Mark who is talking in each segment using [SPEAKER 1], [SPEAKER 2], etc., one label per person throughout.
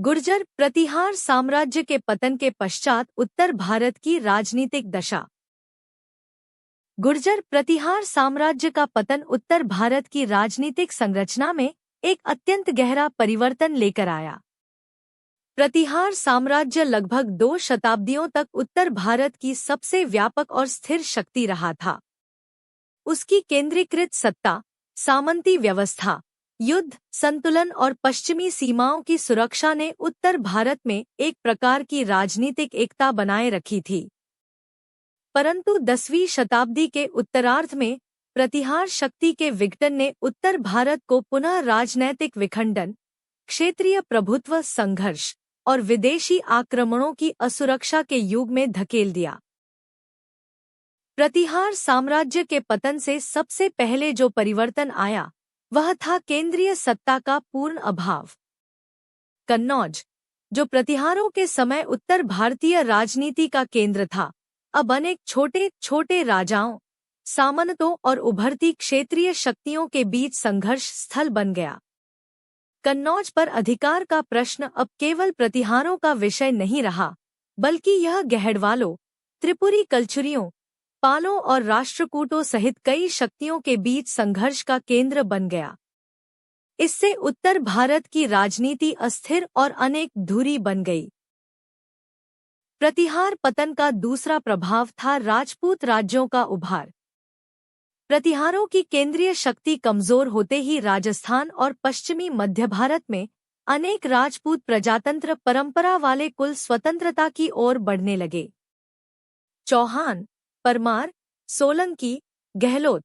[SPEAKER 1] गुर्जर प्रतिहार साम्राज्य के पतन के पश्चात उत्तर भारत की राजनीतिक दशा। गुर्जर प्रतिहार साम्राज्य का पतन उत्तर भारत की राजनीतिक संरचना में एक अत्यंत गहरा परिवर्तन लेकर आया। प्रतिहार साम्राज्य लगभग 2 शताब्दियों तक उत्तर भारत की सबसे व्यापक और स्थिर शक्ति रहा था। उसकी केंद्रीकृत सत्ता, सामंती व्यवस्था, युद्ध संतुलन और पश्चिमी सीमाओं की सुरक्षा ने उत्तर भारत में एक प्रकार की राजनीतिक एकता बनाए रखी थी। परंतु 10वीं शताब्दी के उत्तरार्ध में प्रतिहार शक्ति के विघटन ने उत्तर भारत को पुनः राजनैतिक विखंडन, क्षेत्रीय प्रभुत्व संघर्ष और विदेशी आक्रमणों की असुरक्षा के युग में धकेल दिया। प्रतिहार साम्राज्य के पतन से सबसे पहले जो परिवर्तन आया वह था केंद्रीय सत्ता का पूर्ण अभाव। कन्नौज, जो प्रतिहारों के समय उत्तर भारतीय राजनीति का केंद्र था, अब अनेक छोटे छोटे राजाओं, सामंतों और उभरती क्षेत्रीय शक्तियों के बीच संघर्ष स्थल बन गया। कन्नौज पर अधिकार का प्रश्न अब केवल प्रतिहारों का विषय नहीं रहा, बल्कि यह गहड़वालों, त्रिपुरी कलचुरियों, पालों और राष्ट्रकूटों सहित कई शक्तियों के बीच संघर्ष का केंद्र बन गया। इससे उत्तर भारत की राजनीति अस्थिर और अनेक धुरी बन गई। प्रतिहार पतन का दूसरा प्रभाव था राजपूत राज्यों का उभार। प्रतिहारों की केंद्रीय शक्ति कमजोर होते ही राजस्थान और पश्चिमी मध्य भारत में अनेक राजपूत प्रजातंत्र परंपरा वाले कुल स्वतंत्रता की ओर बढ़ने लगे। चौहान, परमार, सोलंकी, गहलोत,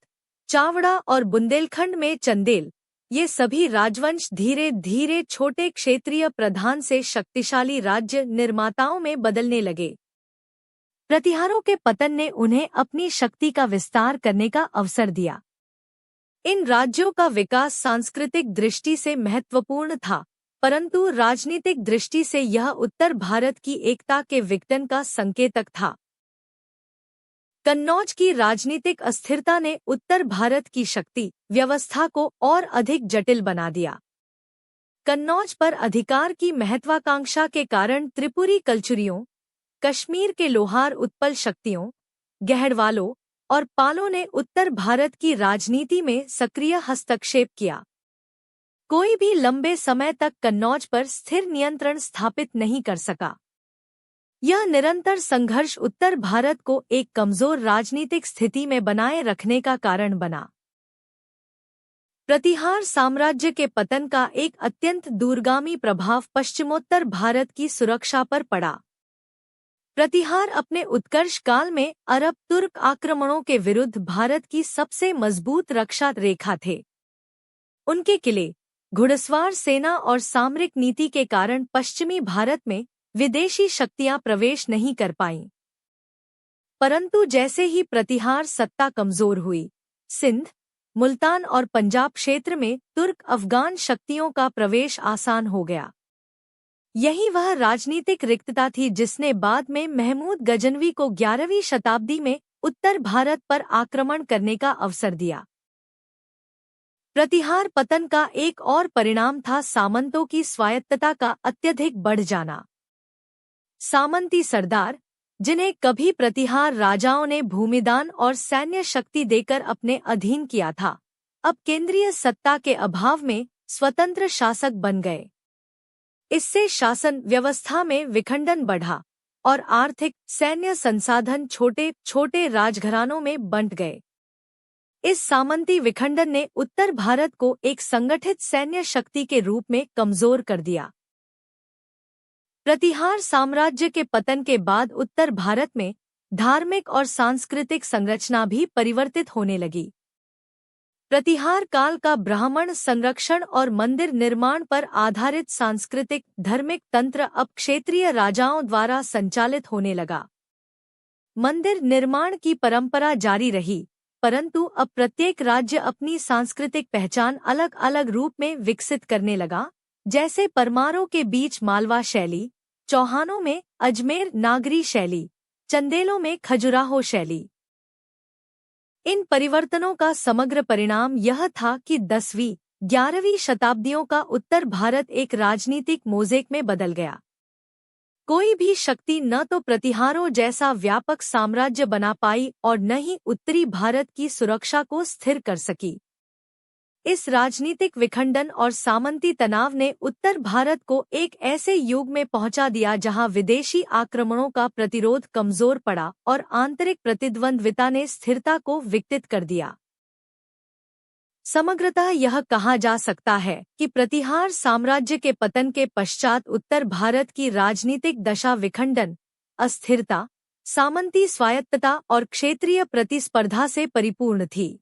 [SPEAKER 1] चावड़ा और बुंदेलखंड में चंदेल, ये सभी राजवंश धीरे धीरे छोटे क्षेत्रीय प्रधान से शक्तिशाली राज्य निर्माताओं में बदलने लगे। प्रतिहारों के पतन ने उन्हें अपनी शक्ति का विस्तार करने का अवसर दिया। इन राज्यों का विकास सांस्कृतिक दृष्टि से महत्वपूर्ण था, परंतु राजनीतिक दृष्टि से यह उत्तर भारत की एकता के विघटन का संकेतक था। कन्नौज की राजनीतिक अस्थिरता ने उत्तर भारत की शक्ति व्यवस्था को और अधिक जटिल बना दिया। कन्नौज पर अधिकार की महत्वाकांक्षा के कारण त्रिपुरी कलचुरियों, कश्मीर के लोहार उत्पल शक्तियों, गहड़वालों और पालों ने उत्तर भारत की राजनीति में सक्रिय हस्तक्षेप किया। कोई भी लंबे समय तक कन्नौज पर स्थिर नियंत्रण स्थापित नहीं कर सका। यह निरंतर संघर्ष उत्तर भारत को एक कमजोर राजनीतिक स्थिति में बनाए रखने का कारण बना। प्रतिहार साम्राज्य के पतन का एक अत्यंत दूरगामी प्रभाव पश्चिमोत्तर भारत की सुरक्षा पर पड़ा। प्रतिहार अपने उत्कर्ष काल में अरब तुर्क आक्रमणों के विरुद्ध भारत की सबसे मजबूत रक्षा रेखा थे। उनके किले, घुड़सवार सेना और सामरिक नीति के कारण पश्चिमी भारत में विदेशी शक्तियां प्रवेश नहीं कर पाईं। परंतु जैसे ही प्रतिहार सत्ता कमजोर हुई, सिंध, मुल्तान और पंजाब क्षेत्र में तुर्क अफगान शक्तियों का प्रवेश आसान हो गया। यही वह राजनीतिक रिक्तता थी जिसने बाद में महमूद गजनवी को 11वीं शताब्दी में उत्तर भारत पर आक्रमण करने का अवसर दिया। प्रतिहार पतन का एक और परिणाम था सामंतों की स्वायत्तता का अत्यधिक बढ़ जाना। सामंती सरदार, जिन्हें कभी प्रतिहार राजाओं ने भूमिदान और सैन्य शक्ति देकर अपने अधीन किया था, अब केंद्रीय सत्ता के अभाव में स्वतंत्र शासक बन गए। इससे शासन व्यवस्था में विखंडन बढ़ा और आर्थिक सैन्य संसाधन छोटे छोटे राजघरानों में बंट गए। इस सामंती विखंडन ने उत्तर भारत को एक संगठित सैन्य शक्ति के रूप में कमजोर कर दिया। प्रतिहार साम्राज्य के पतन के बाद उत्तर भारत में धार्मिक और सांस्कृतिक संरचना भी परिवर्तित होने लगी। प्रतिहार काल का ब्राह्मण संरक्षण और मंदिर निर्माण पर आधारित सांस्कृतिक धार्मिक तंत्र अब क्षेत्रीय राजाओं द्वारा संचालित होने लगा। मंदिर निर्माण की परंपरा जारी रही, परंतु अब प्रत्येक राज्य अपनी सांस्कृतिक पहचान अलग अलग रूप में विकसित करने लगा, जैसे परमारों के बीच मालवा शैली, चौहानों में अजमेर नागरी शैली, चंदेलों में खजुराहो शैली। इन परिवर्तनों का समग्र परिणाम यह था कि 10वीं 11वीं शताब्दियों का उत्तर भारत एक राजनीतिक मोज़ेक में बदल गया। कोई भी शक्ति न तो प्रतिहारों जैसा व्यापक साम्राज्य बना पाई और न ही उत्तरी भारत की सुरक्षा को स्थिर कर सकी। इस राजनीतिक विखंडन और सामंती तनाव ने उत्तर भारत को एक ऐसे युग में पहुंचा दिया जहां विदेशी आक्रमणों का प्रतिरोध कमजोर पड़ा और आंतरिक प्रतिद्वंद्विता ने स्थिरता को विकटित कर दिया। समग्रतः यह कहा जा सकता है कि प्रतिहार साम्राज्य के पतन के पश्चात उत्तर भारत की राजनीतिक दशा विखंडन, अस्थिरता, सामंती स्वायत्तता और क्षेत्रीय प्रतिस्पर्धा से परिपूर्ण थी।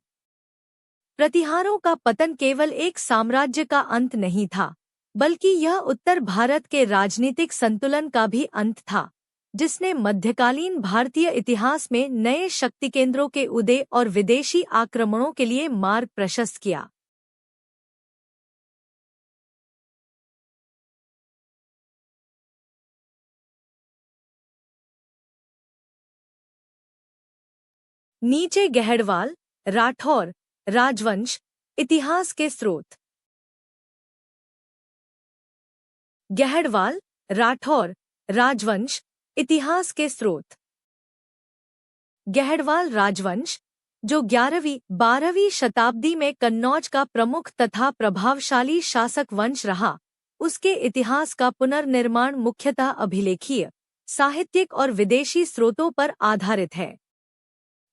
[SPEAKER 1] प्रतिहारों का पतन केवल एक साम्राज्य का अंत नहीं था, बल्कि यह उत्तर भारत के राजनीतिक संतुलन का भी अंत था, जिसने मध्यकालीन भारतीय इतिहास में नए शक्ति केंद्रों के उदय और विदेशी आक्रमणों के लिए मार्ग प्रशस्त किया। नीचे गहड़वाल, राठौर, राजवंश, इतिहास के स्रोत। गहड़वाल, राठौर, राजवंश, इतिहास के स्रोत। गहड़वाल राजवंश, जो 11वीं-12वीं शताब्दी में कन्नौज का प्रमुख तथा प्रभावशाली शासक वंश रहा, उसके इतिहास का पुनर्निर्माण मुख्यतः अभिलेखीय, साहित्यिक और विदेशी स्रोतों पर आधारित है।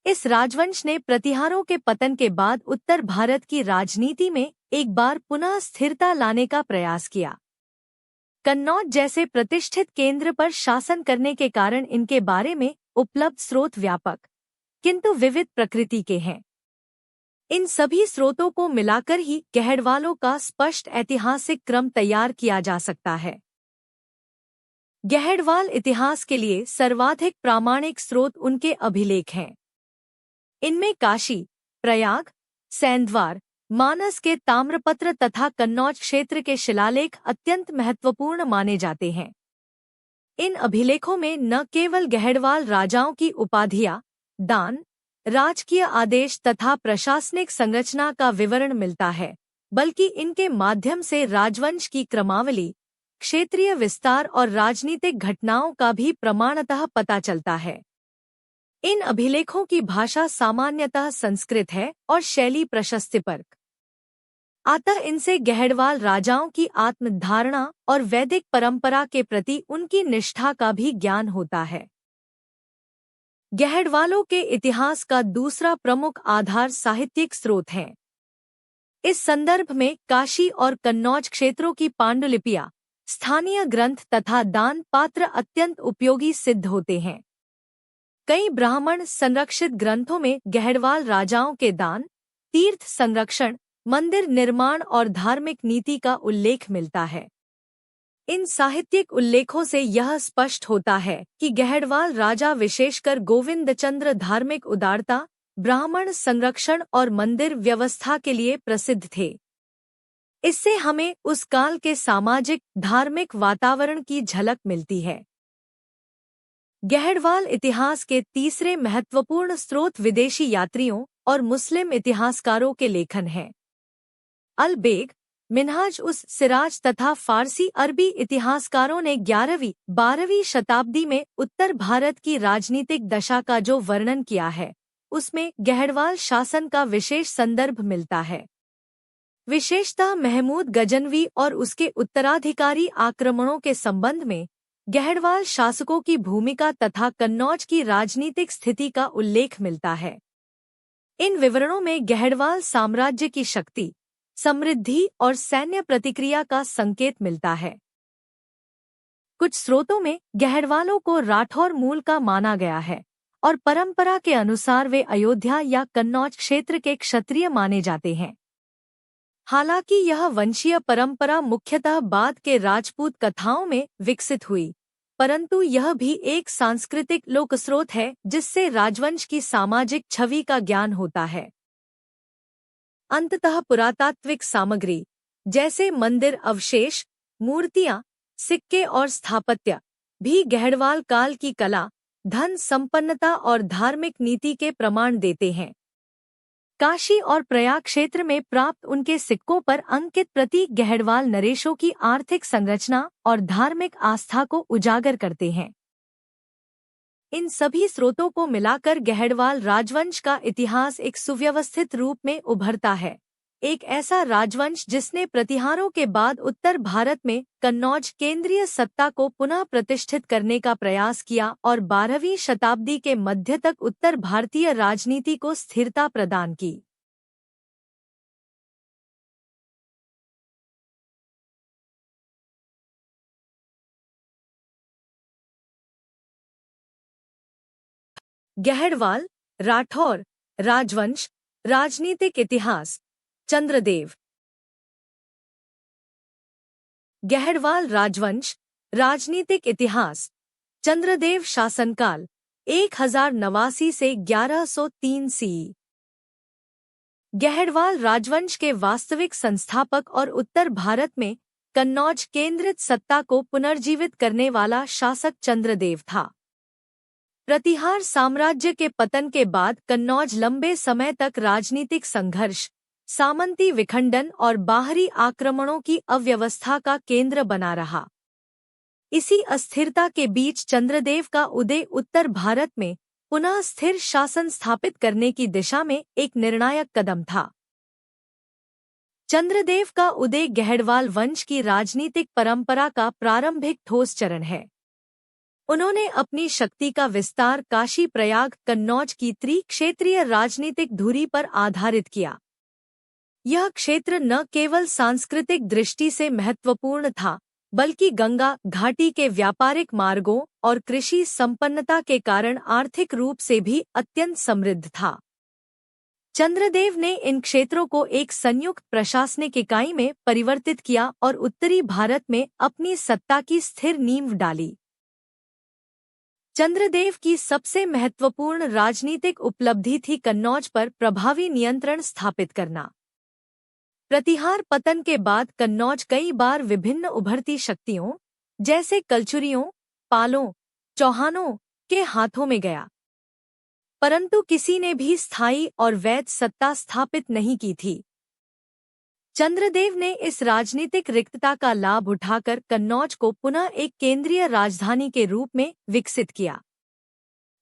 [SPEAKER 1] इस राजवंश ने प्रतिहारों के पतन के बाद उत्तर भारत की राजनीति में एक बार पुनः स्थिरता लाने का प्रयास किया। कन्नौज जैसे प्रतिष्ठित केंद्र पर शासन करने के कारण इनके बारे में उपलब्ध स्रोत व्यापक किंतु विविध प्रकृति के हैं। इन सभी स्रोतों को मिलाकर ही गहड़वालों का स्पष्ट ऐतिहासिक क्रम तैयार किया जा सकता है। गहड़वाल इतिहास के लिए सर्वाधिक प्रामाणिक स्रोत उनके अभिलेख हैं। इनमें काशी, प्रयाग, सैंधवार, मानस के ताम्रपत्र तथा कन्नौज क्षेत्र के शिलालेख अत्यंत महत्वपूर्ण माने जाते हैं। इन अभिलेखों में न केवल गहड़वाल राजाओं की उपाधियां, दान, राजकीय आदेश तथा प्रशासनिक संरचना का विवरण मिलता है, बल्कि इनके माध्यम से राजवंश की क्रमावली, क्षेत्रीय विस्तार और राजनीतिक घटनाओं का भी प्रमाणतः पता चलता है। इन अभिलेखों की भाषा सामान्यतः संस्कृत है और शैली प्रशस्तिपरक। अतः इनसे गहड़वाल राजाओं की आत्मधारणा और वैदिक परंपरा के प्रति उनकी निष्ठा का भी ज्ञान होता है। गहड़वालों के इतिहास का दूसरा प्रमुख आधार साहित्यिक स्रोत हैं। इस संदर्भ में काशी और कन्नौज क्षेत्रों की पांडुलिपियां, स्थानीय ग्रंथ तथा दान पात्र अत्यंत उपयोगी सिद्ध होते हैं। कई ब्राह्मण संरक्षित ग्रंथों में गहड़वाल राजाओं के दान, तीर्थ संरक्षण, मंदिर निर्माण और धार्मिक नीति का उल्लेख मिलता है। इन साहित्यिक उल्लेखों से यह स्पष्ट होता है कि गहड़वाल राजा विशेषकर गोविंदचंद्र धार्मिक उदारता, ब्राह्मण संरक्षण और मंदिर व्यवस्था के लिए प्रसिद्ध थे। इससे हमें उस काल के सामाजिक धार्मिक वातावरण की झलक मिलती है। गहड़वाल इतिहास के तीसरे महत्वपूर्ण स्रोत विदेशी यात्रियों और मुस्लिम इतिहासकारों के लेखन हैं। अल-बेग, मिन्हाज उस सिराज तथा फारसी अरबी इतिहासकारों ने 11वीं-12वीं शताब्दी में उत्तर भारत की राजनीतिक दशा का जो वर्णन किया है, उसमें गहड़वाल शासन का विशेष संदर्भ मिलता है। विशेषतः महमूद गजनवी और उसके उत्तराधिकारी आक्रमणों के संबंध में गहड़वाल शासकों की भूमिका तथा कन्नौज की राजनीतिक स्थिति का उल्लेख मिलता है। इन विवरणों में गहड़वाल साम्राज्य की शक्ति, समृद्धि और सैन्य प्रतिक्रिया का संकेत मिलता है। कुछ स्रोतों में गहड़वालों को राठौर मूल का माना गया है और परंपरा के अनुसार वे अयोध्या या कन्नौज क्षेत्र के क्षत्रिय माने जाते हैं। हालांकि यह वंशीय परंपरा मुख्यतः बाद के राजपूत कथाओं में विकसित हुई, परंतु यह भी एक सांस्कृतिक लोकस्रोत है जिससे राजवंश की सामाजिक छवि का ज्ञान होता है। अंततः पुरातात्विक सामग्री जैसे मंदिर अवशेष, मूर्तियां, सिक्के और स्थापत्य भी गहड़वाल काल की कला, धन संपन्नता और धार्मिक नीति के प्रमाण देते हैं। काशी और प्रयाग क्षेत्र में प्राप्त उनके सिक्कों पर अंकित प्रतीक गहड़वाल नरेशों की आर्थिक संरचना और धार्मिक आस्था को उजागर करते हैं। इन सभी स्रोतों को मिलाकर गहड़वाल राजवंश का इतिहास एक सुव्यवस्थित रूप में उभरता है। एक ऐसा राजवंश जिसने प्रतिहारों के बाद उत्तर भारत में कन्नौज केंद्रीय सत्ता को पुनः प्रतिष्ठित करने का प्रयास किया और 12वीं शताब्दी के मध्य तक उत्तर भारतीय राजनीति को स्थिरता प्रदान की। गहड़वाल राठौर राजवंश राजनीतिक इतिहास। चंद्रदेव। गहड़वाल राजवंश राजनीतिक इतिहास। चंद्रदेव शासनकाल 1089 से 1103 सी। गहड़वाल राजवंश के वास्तविक संस्थापक और उत्तर भारत में कन्नौज केंद्रित सत्ता को पुनर्जीवित करने वाला शासक चंद्रदेव था। प्रतिहार साम्राज्य के पतन के बाद कन्नौज लंबे समय तक राजनीतिक संघर्ष, सामंती विखंडन और बाहरी आक्रमणों की अव्यवस्था का केंद्र बना रहा। इसी अस्थिरता के बीच चंद्रदेव का उदय उत्तर भारत में पुनः स्थिर शासन स्थापित करने की दिशा में एक निर्णायक कदम था। चंद्रदेव का उदय गहड़वाल वंश की राजनीतिक परंपरा का प्रारंभिक ठोस चरण है। उन्होंने अपनी शक्ति का विस्तार काशी प्रयाग कन्नौज की त्रिक्षेत्रीय राजनीतिक धुरी पर आधारित किया। यह क्षेत्र न केवल सांस्कृतिक दृष्टि से महत्वपूर्ण था, बल्कि गंगा घाटी के व्यापारिक मार्गों और कृषि संपन्नता के कारण आर्थिक रूप से भी अत्यंत समृद्ध था। चंद्रदेव ने इन क्षेत्रों को एक संयुक्त प्रशासनिक इकाई में परिवर्तित किया और उत्तरी भारत में अपनी सत्ता की स्थिर नींव डाली। चंद्रदेव की सबसे महत्वपूर्ण राजनीतिक उपलब्धि थी कन्नौज पर प्रभावी नियंत्रण स्थापित करना। प्रतिहार पतन के बाद कन्नौज कई बार विभिन्न उभरती शक्तियों जैसे कलचुरियों, पालों, चौहानों के हाथों में गया, परंतु किसी ने भी स्थायी और वैध सत्ता स्थापित नहीं की थी। चंद्रदेव ने इस राजनीतिक रिक्तता का लाभ उठाकर कन्नौज को पुनः एक केंद्रीय राजधानी के रूप में विकसित किया।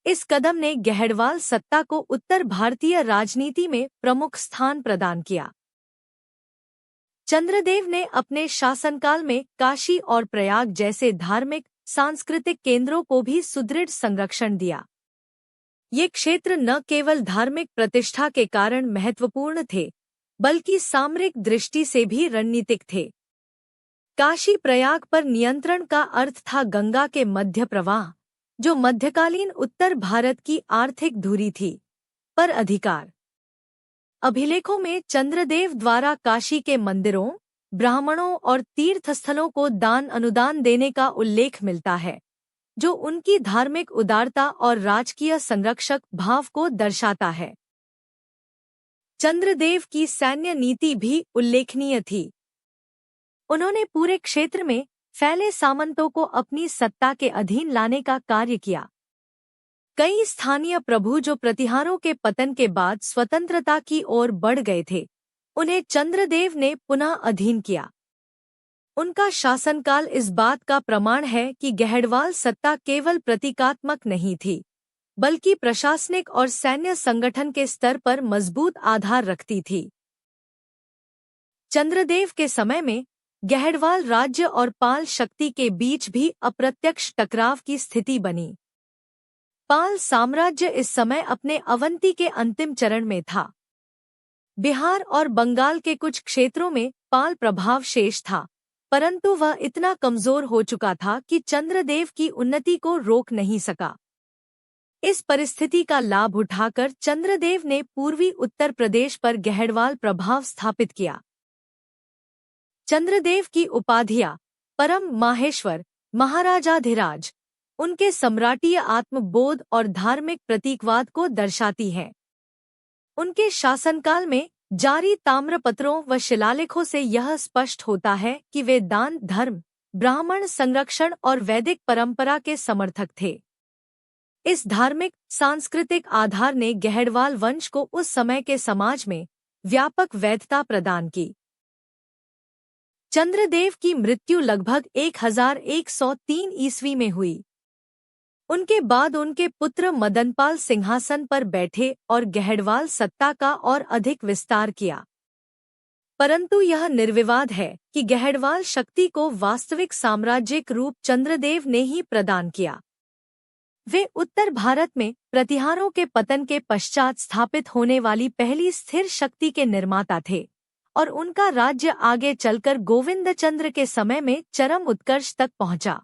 [SPEAKER 1] इस कदम ने गहड़वाल सत्ता को उत्तर भारतीय राजनीति में प्रमुख स्थान प्रदान किया। चंद्रदेव ने अपने शासनकाल में काशी और प्रयाग जैसे धार्मिक सांस्कृतिक केंद्रों को भी सुदृढ़ संरक्षण दिया। ये क्षेत्र न केवल धार्मिक प्रतिष्ठा के कारण महत्वपूर्ण थे, बल्कि सामरिक दृष्टि से भी रणनीतिक थे। काशी प्रयाग पर नियंत्रण का अर्थ था गंगा के मध्य प्रवाह, जो मध्यकालीन उत्तर भारत की आर्थिक धुरी थी, पर अधिकार। अभिलेखों में चंद्रदेव द्वारा काशी के मंदिरों, ब्राह्मणों और तीर्थस्थलों को दान अनुदान देने का उल्लेख मिलता है, जो उनकी धार्मिक उदारता और राजकीय संरक्षक भाव को दर्शाता है। चंद्रदेव की सैन्य नीति भी उल्लेखनीय थी। उन्होंने पूरे क्षेत्र में फैले सामंतों को अपनी सत्ता के अधीन लाने का कार्य किया। कई स्थानीय प्रभु जो प्रतिहारों के पतन के बाद स्वतंत्रता की ओर बढ़ गए थे, उन्हें चंद्रदेव ने पुनः अधीन किया। उनका शासनकाल इस बात का प्रमाण है कि गहड़वाल सत्ता केवल प्रतीकात्मक नहीं थी, बल्कि प्रशासनिक और सैन्य संगठन के स्तर पर मजबूत आधार रखती थी। चंद्रदेव के समय में गहड़वाल राज्य और पाल शक्ति के बीच भी अप्रत्यक्ष टकराव की स्थिति बनी। पाल साम्राज्य इस समय अपने अवंती के अंतिम चरण में था। बिहार और बंगाल के कुछ क्षेत्रों में पाल प्रभाव शेष था, परंतु वह इतना कमजोर हो चुका था कि चंद्रदेव की उन्नति को रोक नहीं सका। इस परिस्थिति का लाभ उठाकर चंद्रदेव ने पूर्वी उत्तर प्रदेश पर गहड़वाल प्रभाव स्थापित किया। चंद्रदेव की उपाधियां परम माहेश्वर, महाराजाधिराज, उनके सम्राटीय आत्मबोध और धार्मिक प्रतीकवाद को दर्शाती हैं। उनके शासनकाल में जारी ताम्रपत्रों व शिलालेखों से यह स्पष्ट होता है कि वे दान धर्म, ब्राह्मण संरक्षण और वैदिक परंपरा के समर्थक थे। इस धार्मिक सांस्कृतिक आधार ने गहड़वाल वंश को उस समय के समाज में व्यापक वैधता प्रदान की। चंद्रदेव की मृत्यु लगभग 1103 ईस्वी में हुई। उनके बाद उनके पुत्र मदनपाल सिंहासन पर बैठे और गहड़वाल सत्ता का और अधिक विस्तार किया। परंतु यह निर्विवाद है कि गहड़वाल शक्ति को वास्तविक साम्राज्यिक रूप चंद्रदेव ने ही प्रदान किया। वे उत्तर भारत में प्रतिहारों के पतन के पश्चात स्थापित होने वाली पहली स्थिर शक्ति के निर्माता थे और उनका राज्य आगे चलकर गोविंदचंद्र के समय में चरम उत्कर्ष तक पहुंचा।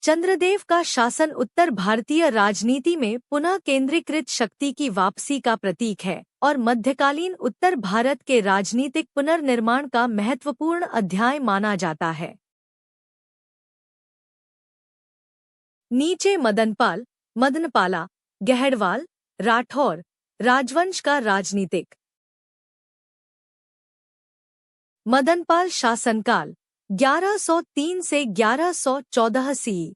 [SPEAKER 1] चंद्रदेव का शासन उत्तर भारतीय राजनीति में पुनः केंद्रीकृत शक्ति की वापसी का प्रतीक है और मध्यकालीन उत्तर भारत के राजनीतिक पुनर्निर्माण का महत्वपूर्ण अध्याय माना जाता है। नीचे मदनपाल, मदनपाला, गहड़वाल, राठौर राजवंश का राजनीतिक। मदनपाल शासनकाल 1103 से 1114 सी।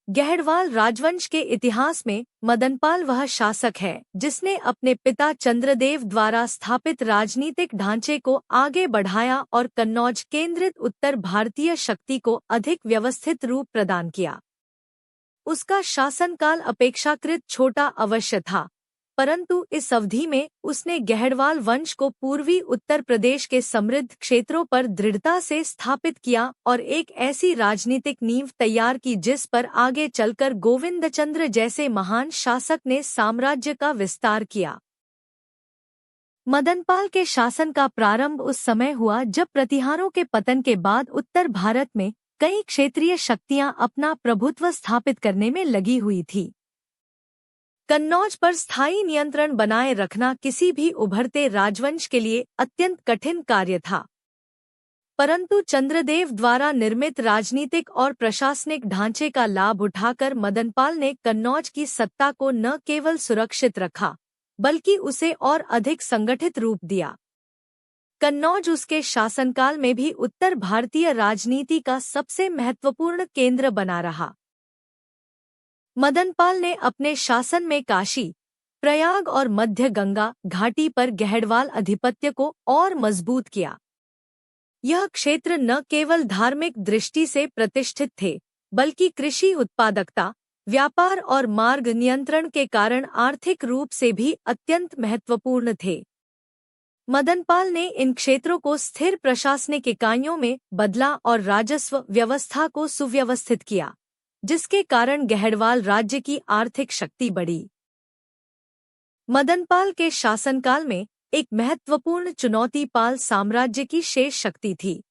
[SPEAKER 1] गहड़वाल राजवंश के इतिहास में मदनपाल वह शासक है जिसने अपने पिता चंद्रदेव द्वारा स्थापित राजनीतिक ढांचे को आगे बढ़ाया और कन्नौज केंद्रित उत्तर भारतीय शक्ति को अधिक व्यवस्थित रूप प्रदान किया। उसका शासनकाल अपेक्षाकृत छोटा अवश्य था, परंतु इस अवधि में उसने गहड़वाल वंश को पूर्वी उत्तर प्रदेश के समृद्ध क्षेत्रों पर दृढ़ता से स्थापित किया और एक ऐसी राजनीतिक नींव तैयार की जिस पर आगे चलकर गोविंदचंद्र जैसे महान शासक ने साम्राज्य का विस्तार किया। मदनपाल के शासन का प्रारंभ उस समय हुआ जब प्रतिहारों के पतन के बाद उत्तर भारत में कई क्षेत्रीय शक्तियां अपना प्रभुत्व स्थापित करने में लगी हुई थी। कन्नौज पर स्थायी नियंत्रण बनाए रखना किसी भी उभरते राजवंश के लिए अत्यंत कठिन कार्य था, परंतु चंद्रदेव द्वारा निर्मित राजनीतिक और प्रशासनिक ढांचे का लाभ उठाकर मदनपाल ने कन्नौज की सत्ता को न केवल सुरक्षित रखा बल्कि उसे और अधिक संगठित रूप दिया। कन्नौज उसके शासनकाल में भी उत्तर भारतीय राजनीति का सबसे महत्वपूर्ण केंद्र बना रहा। मदनपाल ने अपने शासन में काशी, प्रयाग और मध्य गंगा घाटी पर गहड़वाल अधिपत्य को और मजबूत किया। यह क्षेत्र न केवल धार्मिक दृष्टि से प्रतिष्ठित थे बल्कि कृषि उत्पादकता, व्यापार और मार्ग नियंत्रण के कारण आर्थिक रूप से भी अत्यंत महत्वपूर्ण थे। मदनपाल ने इन क्षेत्रों को स्थिर प्रशासनिक इकाइयों में बदला और राजस्व व्यवस्था को सुव्यवस्थित किया, जिसके कारण गहड़वाल राज्य की आर्थिक शक्ति बढ़ी। मदनपाल के शासनकाल में एक महत्वपूर्ण चुनौती पाल साम्राज्य की शेष शक्ति थी।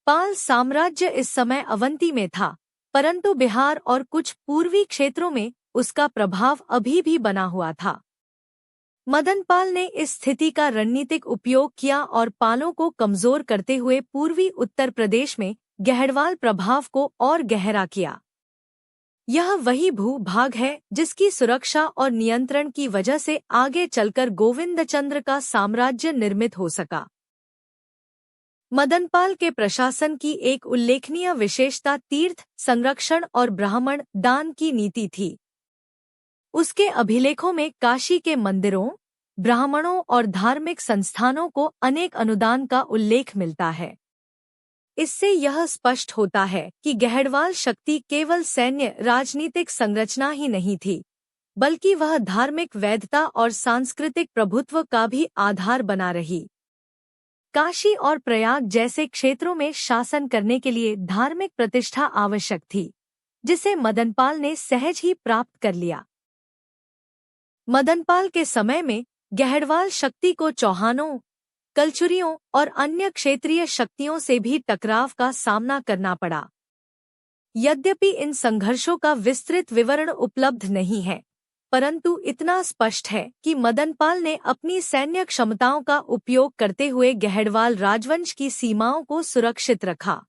[SPEAKER 1] पाल साम्राज्य इस समय अवंती में था, परंतु बिहार और कुछ पूर्वी क्षेत्रों में उसका प्रभाव अभी भी बना हुआ था। मदनपाल ने इस स्थिति का रणनीतिक उपयोग किया और पालों को कमजोर करते हुए पूर्वी उत्तर प्रदेश में गहड़वाल प्रभाव को और गहरा किया। यह वही भू-भाग है जिसकी सुरक्षा और नियंत्रण की वजह से आगे चलकर गोविंदचंद्र का साम्राज्य निर्मित हो सका। मदनपाल के प्रशासन की एक उल्लेखनीय विशेषता तीर्थ संरक्षण और ब्राह्मण दान की नीति थी। उसके अभिलेखों में काशी के मंदिरों, ब्राह्मणों और धार्मिक संस्थानों को अनेक अनुदान का उल्लेख मिलता है। इससे यह स्पष्ट होता है कि गहड़वाल शक्ति केवल सैन्य राजनीतिक संरचना ही नहीं थी, बल्कि वह धार्मिक वैधता और सांस्कृतिक प्रभुत्व का भी आधार बना रही। काशी और प्रयाग जैसे क्षेत्रों में शासन करने के लिए धार्मिक प्रतिष्ठा आवश्यक थी, जिसे मदनपाल ने सहज ही प्राप्त कर लिया। मदनपाल के समय में गहड़वाल शक्ति को चौहानों, कलचुरियों और अन्य क्षेत्रीय शक्तियों से भी टकराव का सामना करना पड़ा। यद्यपि इन संघर्षों का विस्तृत विवरण उपलब्ध नहीं है, परंतु इतना स्पष्ट है कि मदनपाल ने अपनी सैन्य क्षमताओं का उपयोग करते हुए गहड़वाल राजवंश की सीमाओं को सुरक्षित रखा।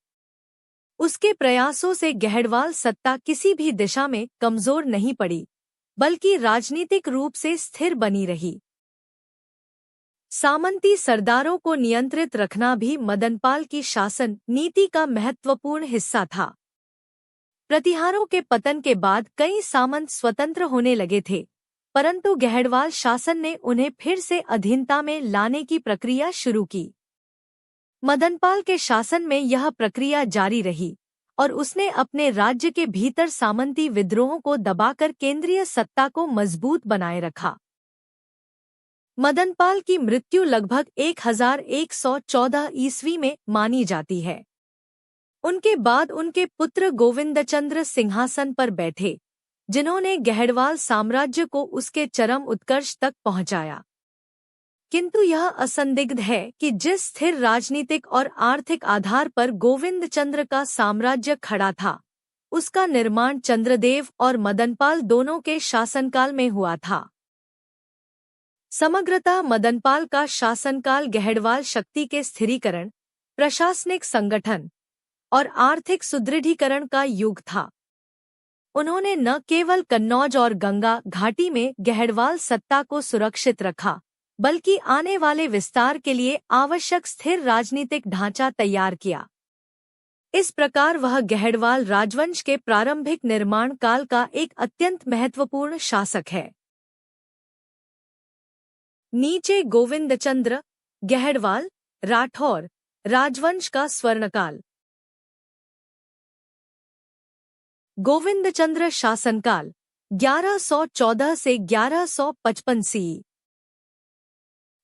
[SPEAKER 1] उसके प्रयासों से गहड़वाल सत्ता किसी भी दिशा में कमजोर नहीं पड़ी, बल्कि राजनीतिक रूप से स्थिर बनी रही। सामंती सरदारों को नियंत्रित रखना भी मदनपाल की शासन नीति का महत्वपूर्ण हिस्सा था। प्रतिहारों के पतन के बाद कई सामंत स्वतंत्र होने लगे थे, परंतु गहड़वाल शासन ने उन्हें फिर से अधीनता में लाने की प्रक्रिया शुरू की। मदनपाल के शासन में यह प्रक्रिया जारी रही और उसने अपने राज्य के भीतर सामंती विद्रोहों को दबाकर केंद्रीय सत्ता को मजबूत बनाए रखा। मदनपाल की मृत्यु लगभग 1114 ईस्वी में मानी जाती है। उनके बाद उनके पुत्र गोविंदचंद्र सिंहासन पर बैठे, जिन्होंने गहड़वाल साम्राज्य को उसके चरम उत्कर्ष तक पहुंचाया। किंतु यह असंदिग्ध है कि जिस स्थिर राजनीतिक और आर्थिक आधार पर गोविंदचंद्र का साम्राज्य खड़ा था, उसका निर्माण चंद्रदेव और मदनपाल दोनों के शासनकाल में हुआ था। समग्रतः मदनपाल का शासनकाल गहड़वाल शक्ति के स्थिरीकरण, प्रशासनिक संगठन और आर्थिक सुदृढ़ीकरण का युग था। उन्होंने न केवल कन्नौज और गंगा घाटी में गहड़वाल सत्ता को सुरक्षित रखा, बल्कि आने वाले विस्तार के लिए आवश्यक स्थिर राजनीतिक ढांचा तैयार किया। इस प्रकार वह गहड़वाल राजवंश के प्रारंभिक निर्माण काल का एक अत्यंत महत्वपूर्ण शासक है। नीचे गोविंदचंद्र, गहड़वाल, राठौर राजवंश का स्वर्णकाल। गोविंदचंद्र शासनकाल 1114 से 1155 सी।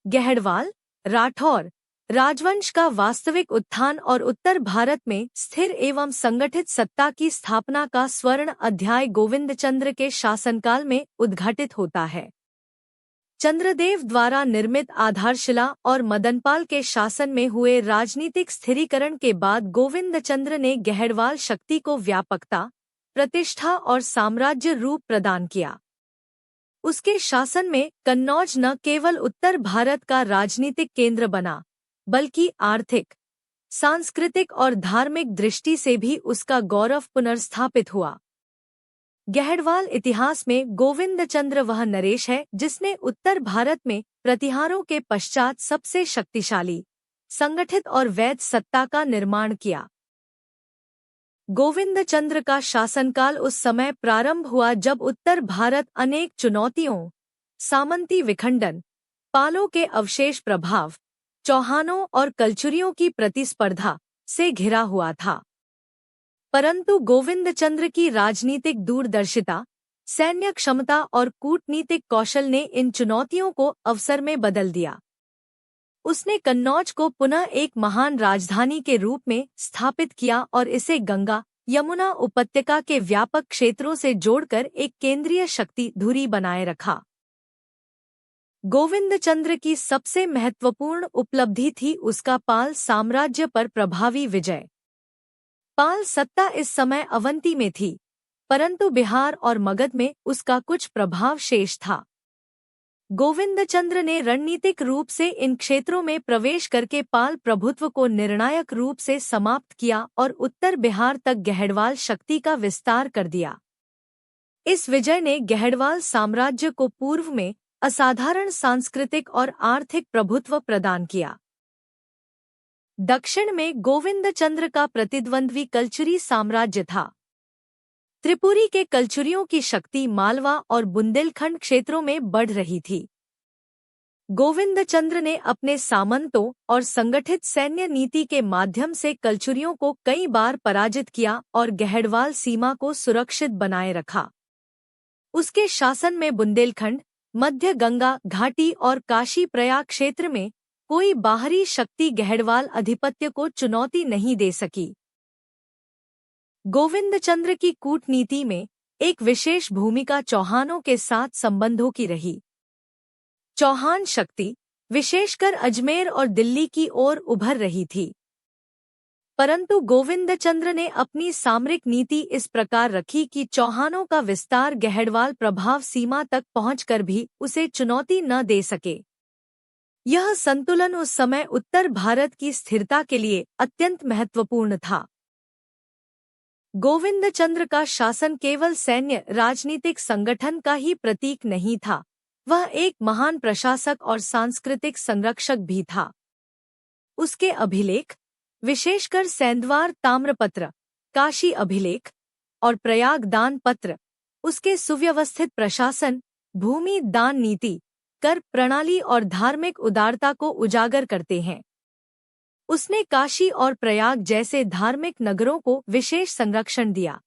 [SPEAKER 1] गहड़वाल, राठौर राजवंश का वास्तविक उत्थान और उत्तर भारत में स्थिर एवं संगठित सत्ता की स्थापना का स्वर्ण अध्याय गोविंदचंद्र के शासनकाल में उद्घाटित होता है। चंद्रदेव द्वारा निर्मित आधारशिला और मदनपाल के शासन में हुए राजनीतिक स्थिरीकरण के बाद गोविंदचंद्र ने गहड़वाल शक्ति को व्यापकता, प्रतिष्ठा और साम्राज्य रूप प्रदान किया। उसके शासन में कन्नौज न केवल उत्तर भारत का राजनीतिक केंद्र बना, बल्कि आर्थिक, सांस्कृतिक और धार्मिक दृष्टि से भी उसका गौरव पुनर्स्थापित हुआ। गहड़वाल इतिहास में गोविंदचंद्र वह नरेश है जिसने उत्तर भारत में प्रतिहारों के पश्चात सबसे शक्तिशाली, संगठित और वैध सत्ता का निर्माण किया। गोविंदचंद्र का शासनकाल उस समय प्रारंभ हुआ जब उत्तर भारत अनेक चुनौतियों, सामंती विखंडन, पालों के अवशेष प्रभाव, चौहानों और कलचुरियों की प्रतिस्पर्धा से घिरा हुआ था। परंतु गोविंदचंद्र की राजनीतिक दूरदर्शिता, सैन्य क्षमता और कूटनीतिक कौशल ने इन चुनौतियों को अवसर में बदल दिया। उसने कन्नौज को पुनः एक महान राजधानी के रूप में स्थापित किया और इसे गंगा, यमुना उपत्यका के व्यापक क्षेत्रों से जोड़कर एक केंद्रीय शक्ति धुरी बनाए रखा। गोविंदचंद्र की सबसे महत्वपूर्ण उपलब्धि थी उसका पाल साम्राज्य पर प्रभावी विजय। पाल सत्ता इस समय अवंती में थी, परंतु बिहार और मगध में उसका कुछ प्रभाव शेष था। गोविंदचंद्र ने रणनीतिक रूप से इन क्षेत्रों में प्रवेश करके पाल प्रभुत्व को निर्णायक रूप से समाप्त किया और उत्तर बिहार तक गहड़वाल शक्ति का विस्तार कर दिया। इस विजय ने गहड़वाल साम्राज्य को पूर्व में असाधारण सांस्कृतिक और आर्थिक प्रभुत्व प्रदान किया। दक्षिण में गोविंदचंद्र का प्रतिद्वंद्वी कलचुरी साम्राज्य था। त्रिपुरी के कलचुरियों की शक्ति मालवा और बुंदेलखंड क्षेत्रों में बढ़ रही थी। गोविंदचंद्र ने अपने सामंतों और संगठित सैन्य नीति के माध्यम से कलचुरियों को कई बार पराजित किया और गहड़वाल सीमा को सुरक्षित बनाए रखा। उसके शासन में बुंदेलखंड, मध्य गंगा घाटी और काशी प्रयाग क्षेत्र में कोई बाहरी शक्ति गहड़वाल अधिपत्य को चुनौती नहीं दे सकी। गोविंदचंद्र की कूटनीति में एक विशेष भूमिका चौहानों के साथ संबंधों की रही। चौहान शक्ति विशेषकर अजमेर और दिल्ली की ओर उभर रही थी, परंतु गोविंदचंद्र ने अपनी सामरिक नीति इस प्रकार रखी कि चौहानों का विस्तार गहड़वाल प्रभाव सीमा तक पहुंचकर भी उसे चुनौती न दे सके। यह संतुलन उस समय उत्तर भारत की स्थिरता के लिए अत्यंत महत्वपूर्ण था। गोविंदचंद्र का शासन केवल सैन्य राजनीतिक संगठन का ही प्रतीक नहीं था, वह एक महान प्रशासक और सांस्कृतिक संरक्षक भी था। उसके अभिलेख, विशेषकर सेंधवार ताम्रपत्र, काशी अभिलेख, और प्रयाग दान पत्र उसके सुव्यवस्थित प्रशासन, भूमि दान नीति, कर प्रणाली और धार्मिक उदारता को उजागर करते हैं। उसने काशी और प्रयाग जैसे धार्मिक नगरों को विशेष संरक्षण दिया।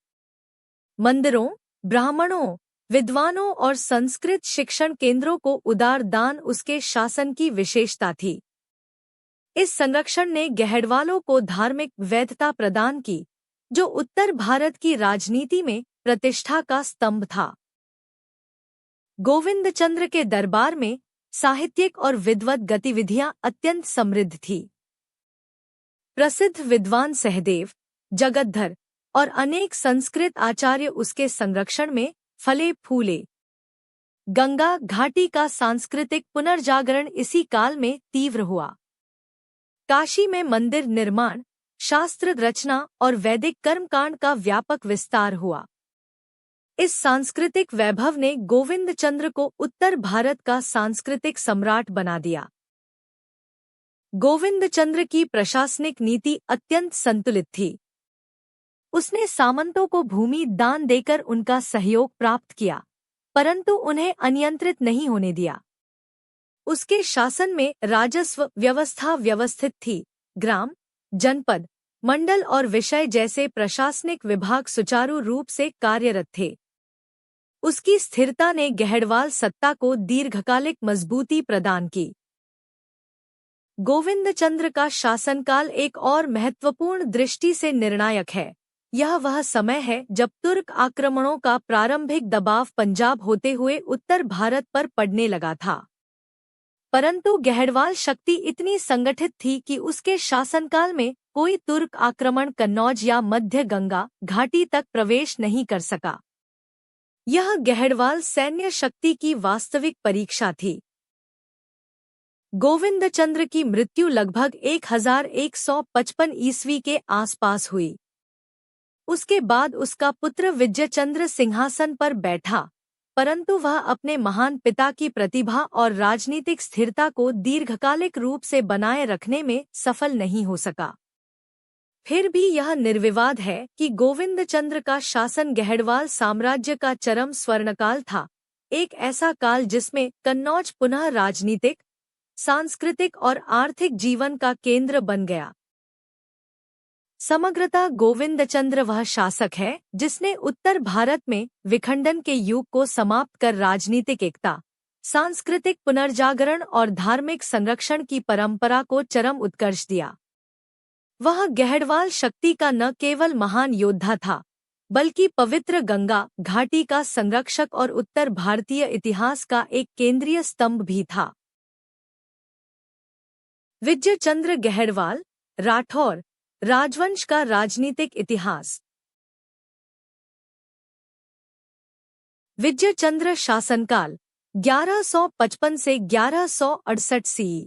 [SPEAKER 1] मंदिरों, ब्राह्मणों, विद्वानों और संस्कृत शिक्षण केंद्रों को उदार दान उसके शासन की विशेषता थी। इस संरक्षण ने गहडवालों को धार्मिक वैधता प्रदान की, जो उत्तर भारत की राजनीति में प्रतिष्ठा का स्तंभ था। गोविंदचंद्र के दरबार में साहित्यिक और विद्वत गतिविधियां अत्यंत समृद्ध थी। प्रसिद्ध विद्वान सहदेव, जगद्दर और अनेक संस्कृत आचार्य उसके संरक्षण में फले फूले। गंगा घाटी का सांस्कृतिक पुनर्जागरण इसी काल में तीव्र हुआ। काशी में मंदिर निर्माण, शास्त्र रचना और वैदिक कर्मकांड का व्यापक विस्तार हुआ। इस सांस्कृतिक वैभव ने गोविंदचंद्र को उत्तर भारत का सांस्कृतिक सम्राट बना दिया। गोविंदचंद्र की प्रशासनिक नीति अत्यंत संतुलित थी। उसने सामंतों को भूमि दान देकर उनका सहयोग प्राप्त किया, परंतु उन्हें अनियंत्रित नहीं होने दिया। उसके शासन में राजस्व व्यवस्था व्यवस्थित थी। ग्राम, जनपद, मंडल और विषय जैसे प्रशासनिक विभाग सुचारू रूप से कार्यरत थे। उसकी स्थिरता ने गहडवाल सत्ता को दीर्घकालिक मजबूती प्रदान की। गोविंदचंद्र का शासनकाल एक और महत्वपूर्ण दृष्टि से निर्णायक है। यह वह समय है जब तुर्क आक्रमणों का प्रारंभिक दबाव पंजाब होते हुए उत्तर भारत पर पड़ने लगा था। परंतु गहडवाल शक्ति इतनी संगठित थी कि उसके शासनकाल में कोई तुर्क आक्रमण कन्नौज या मध्य गंगा घाटी तक प्रवेश नहीं कर सका। यह गहडवाल सैन्य शक्ति की वास्तविक परीक्षा थी। गोविंदचंद्र की मृत्यु लगभग 1155 ईस्वी के आसपास हुई। उसके बाद उसका पुत्र विजयचंद्र सिंहासन पर बैठा, परंतु वह अपने महान पिता की प्रतिभा और राजनीतिक स्थिरता को दीर्घकालिक रूप से बनाए रखने में सफल नहीं हो सका। फिर भी यह निर्विवाद है कि गोविंदचंद्र का शासन गहडवाल साम्राज्य का चरम स्वर्णकाल था, एक ऐसा काल जिसमें कन्नौज पुनः राजनीतिक, सांस्कृतिक और आर्थिक जीवन का केंद्र बन गया। समग्रता गोविंदचंद्र वह शासक है जिसने उत्तर भारत में विखंडन के युग को समाप्त कर राजनीतिक एकता, सांस्कृतिक पुनर्जागरण और धार्मिक संरक्षण की परंपरा को चरम उत्कर्ष दिया। वह गहडवाल शक्ति का न केवल महान योद्धा था, बल्कि पवित्र गंगा घाटी का संरक्षक और उत्तर भारतीय इतिहास का एक केंद्रीय स्तंभ भी था। विजयचंद्र गहडवाल राठौर राजवंश का राजनीतिक इतिहास। विजयचंद्र शासनकाल 1155 से 1168 सी।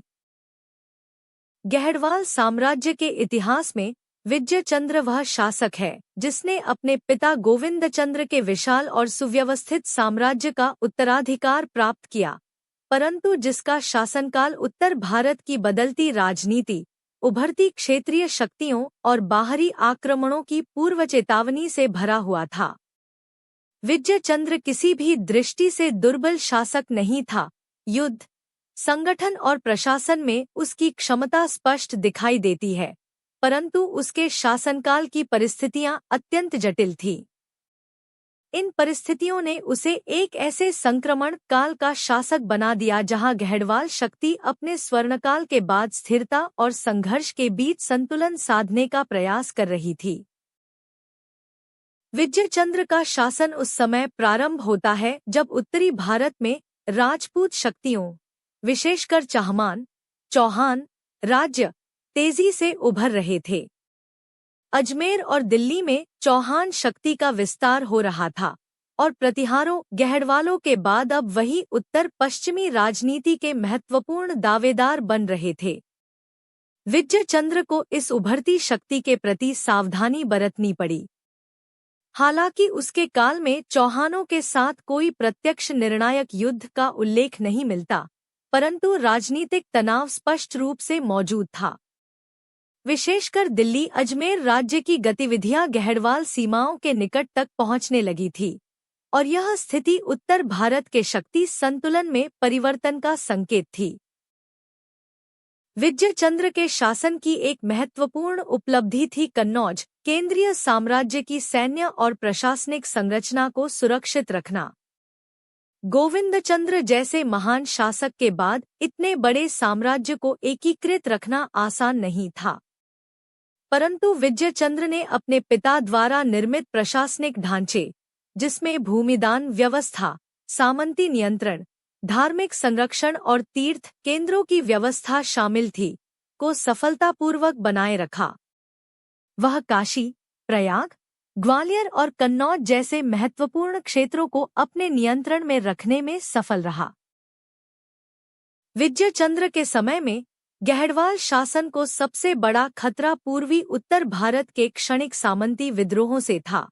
[SPEAKER 1] गहडवाल साम्राज्य के इतिहास में विजयचंद्र वह शासक है जिसने अपने पिता गोविंदचंद्र के विशाल और सुव्यवस्थित साम्राज्य का उत्तराधिकार प्राप्त किया, परंतु जिसका शासनकाल उत्तर भारत की बदलती राजनीति, उभरती क्षेत्रीय शक्तियों और बाहरी आक्रमणों की पूर्व चेतावनी से भरा हुआ था। विजयचंद्र किसी भी दृष्टि से दुर्बल शासक नहीं था। युद्ध, संगठन और प्रशासन में उसकी क्षमता स्पष्ट दिखाई देती है, परंतु उसके शासनकाल की परिस्थितियां अत्यंत जटिल थीं। इन परिस्थितियों ने उसे एक ऐसे संक्रमण काल का शासक बना दिया जहां गहडवाल शक्ति अपने स्वर्णकाल के बाद स्थिरता और संघर्ष के बीच संतुलन साधने का प्रयास कर रही थी। विजयचंद्र का शासन उस समय प्रारंभ होता है जब उत्तरी भारत में राजपूत शक्तियों, विशेषकर चाहमान, चौहान राज्य तेजी से उभर रहे थे। अजमेर और दिल्ली में चौहान शक्ति का विस्तार हो रहा था और प्रतिहारों गहडवालों के बाद अब वही उत्तर पश्चिमी राजनीति के महत्वपूर्ण दावेदार बन रहे थे। विजयचंद्र को इस उभरती शक्ति के प्रति सावधानी बरतनी पड़ी। हालांकि उसके काल में चौहानों के साथ कोई प्रत्यक्ष निर्णायक युद्ध का उल्लेख नहीं मिलता, परंतु राजनीतिक तनाव स्पष्ट रूप से मौजूद था। विशेषकर दिल्ली अजमेर राज्य की गतिविधियां गहड़वाल सीमाओं के निकट तक पहुंचने लगी थी और यह स्थिति उत्तर भारत के शक्ति संतुलन में परिवर्तन का संकेत थी। विजय चंद्र के शासन की एक महत्वपूर्ण उपलब्धि थी कन्नौज केंद्रीय साम्राज्य की सैन्य और प्रशासनिक संरचना को सुरक्षित रखना। गोविंद चंद्र जैसे महान शासक के बाद इतने बड़े साम्राज्य को एकीकृत रखना आसान नहीं था, परंतु विजय चंद्र ने अपने पिता द्वारा निर्मित प्रशासनिक ढांचे, जिसमें भूमिदान व्यवस्था, सामंती नियंत्रण, धार्मिक संरक्षण और तीर्थ केंद्रों की व्यवस्था शामिल थी, को सफलतापूर्वक बनाए रखा। वह काशी, प्रयाग, ग्वालियर और कन्नौज जैसे महत्वपूर्ण क्षेत्रों को अपने नियंत्रण में रखने में सफल रहा। विजय चंद्र के समय में गहड़वाल शासन को सबसे बड़ा खतरा पूर्वी उत्तर भारत के क्षणिक सामंती विद्रोहों से था।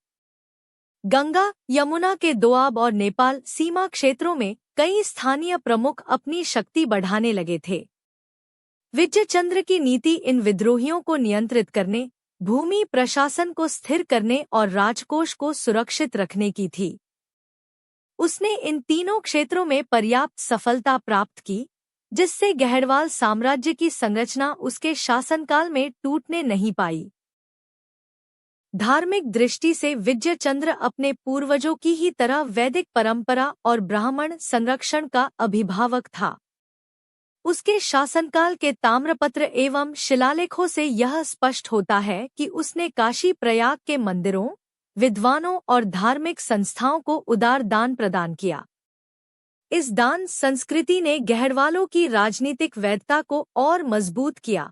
[SPEAKER 1] गंगा, यमुना के दोआब और नेपाल सीमा क्षेत्रों में कई स्थानीय प्रमुख अपनी शक्ति बढ़ाने लगे थे। विजय चंद्र की नीति इन विद्रोहियों को नियंत्रित करने, भूमि प्रशासन को स्थिर करने और राजकोष को सुरक्षित रखने की थी। उसने इन तीनों क्षेत्रों में पर्याप्त सफलता प्राप्त की, जिससे गहड़वाल साम्राज्य की संरचना उसके शासनकाल में टूटने नहीं पाई। धार्मिक दृष्टि से विजय चंद्र अपने पूर्वजों की ही तरह वैदिक परंपरा और ब्राह्मण संरक्षण का अभिभावक था। उसके शासनकाल के ताम्रपत्र एवं शिलालेखों से यह स्पष्ट होता है कि उसने काशी प्रयाग के मंदिरों, विद्वानों और धार्मिक संस्थाओं को उदार दान प्रदान किया। इस दान संस्कृति ने गहड़वालों की राजनीतिक वैधता को और मजबूत किया,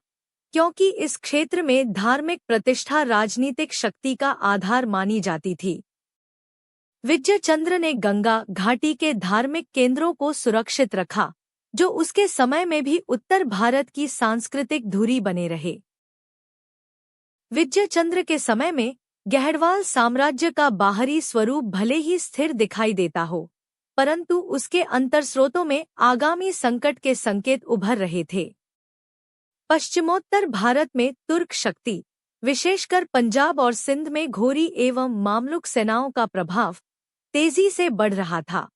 [SPEAKER 1] क्योंकि इस क्षेत्र में धार्मिक प्रतिष्ठा राजनीतिक शक्ति का आधार मानी जाती थी। विजय चंद्र ने गंगा घाटी के धार्मिक केंद्रों को सुरक्षित रखा, जो उसके समय में भी उत्तर भारत की सांस्कृतिक धुरी बने रहे। विजय चंद्र के समय में गहड़वाल साम्राज्य का बाहरी स्वरूप भले ही स्थिर दिखाई देता हो, परंतु उसके अंतर्स्रोतों में आगामी संकट के संकेत उभर रहे थे। पश्चिमोत्तर भारत में तुर्क शक्ति, विशेषकर पंजाब और सिंध में घोरी एवं मामलुक सेनाओं का प्रभाव तेजी से बढ़ रहा था।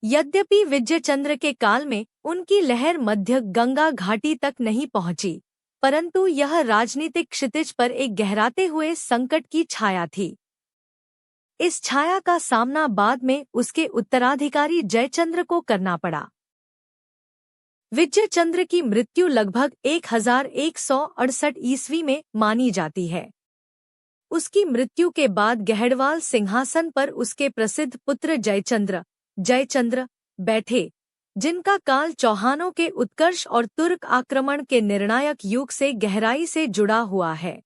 [SPEAKER 1] यद्यपि विजय चंद्र के काल में उनकी लहर मध्य गंगा घाटी तक नहीं पहुंची, परंतु यह राजनीतिक क्षितिज पर एक गहराते हुए संकट की छाया थी। इस छाया का सामना बाद में उसके उत्तराधिकारी जयचंद्र को करना पड़ा। विजय चंद्र की मृत्यु लगभग 1168 ईस्वी में मानी जाती है। उसकी मृत्यु के बाद गहड़वाल सिंहासन पर उसके प्रसिद्ध पुत्र जयचंद्र बैठे, जिनका काल चौहानों के उत्कर्ष और तुर्क आक्रमण के निर्णायक युग से गहराई से जुड़ा हुआ है।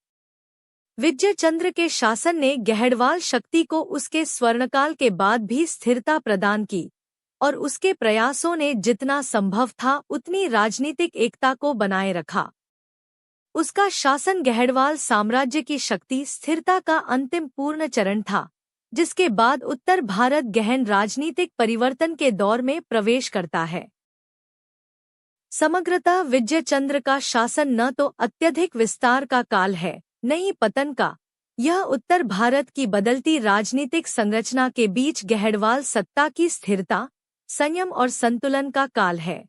[SPEAKER 1] विजय चंद्र के शासन ने गहड़वाल शक्ति को उसके स्वर्णकाल के बाद भी स्थिरता प्रदान की और उसके प्रयासों ने जितना संभव था उतनी राजनीतिक एकता को बनाए रखा। उसका शासन गहड़वाल साम्राज्य की शक्ति स्थिरता का अंतिम पूर्ण चरण था, जिसके बाद उत्तर भारत गहन राजनीतिक परिवर्तन के दौर में प्रवेश करता है। समग्रतः विजय चंद्र का शासन न तो अत्यधिक विस्तार का काल है, न ही पतन का। यह उत्तर भारत की बदलती राजनीतिक संरचना के बीच गहड़वाल सत्ता की स्थिरता, संयम और संतुलन का काल है।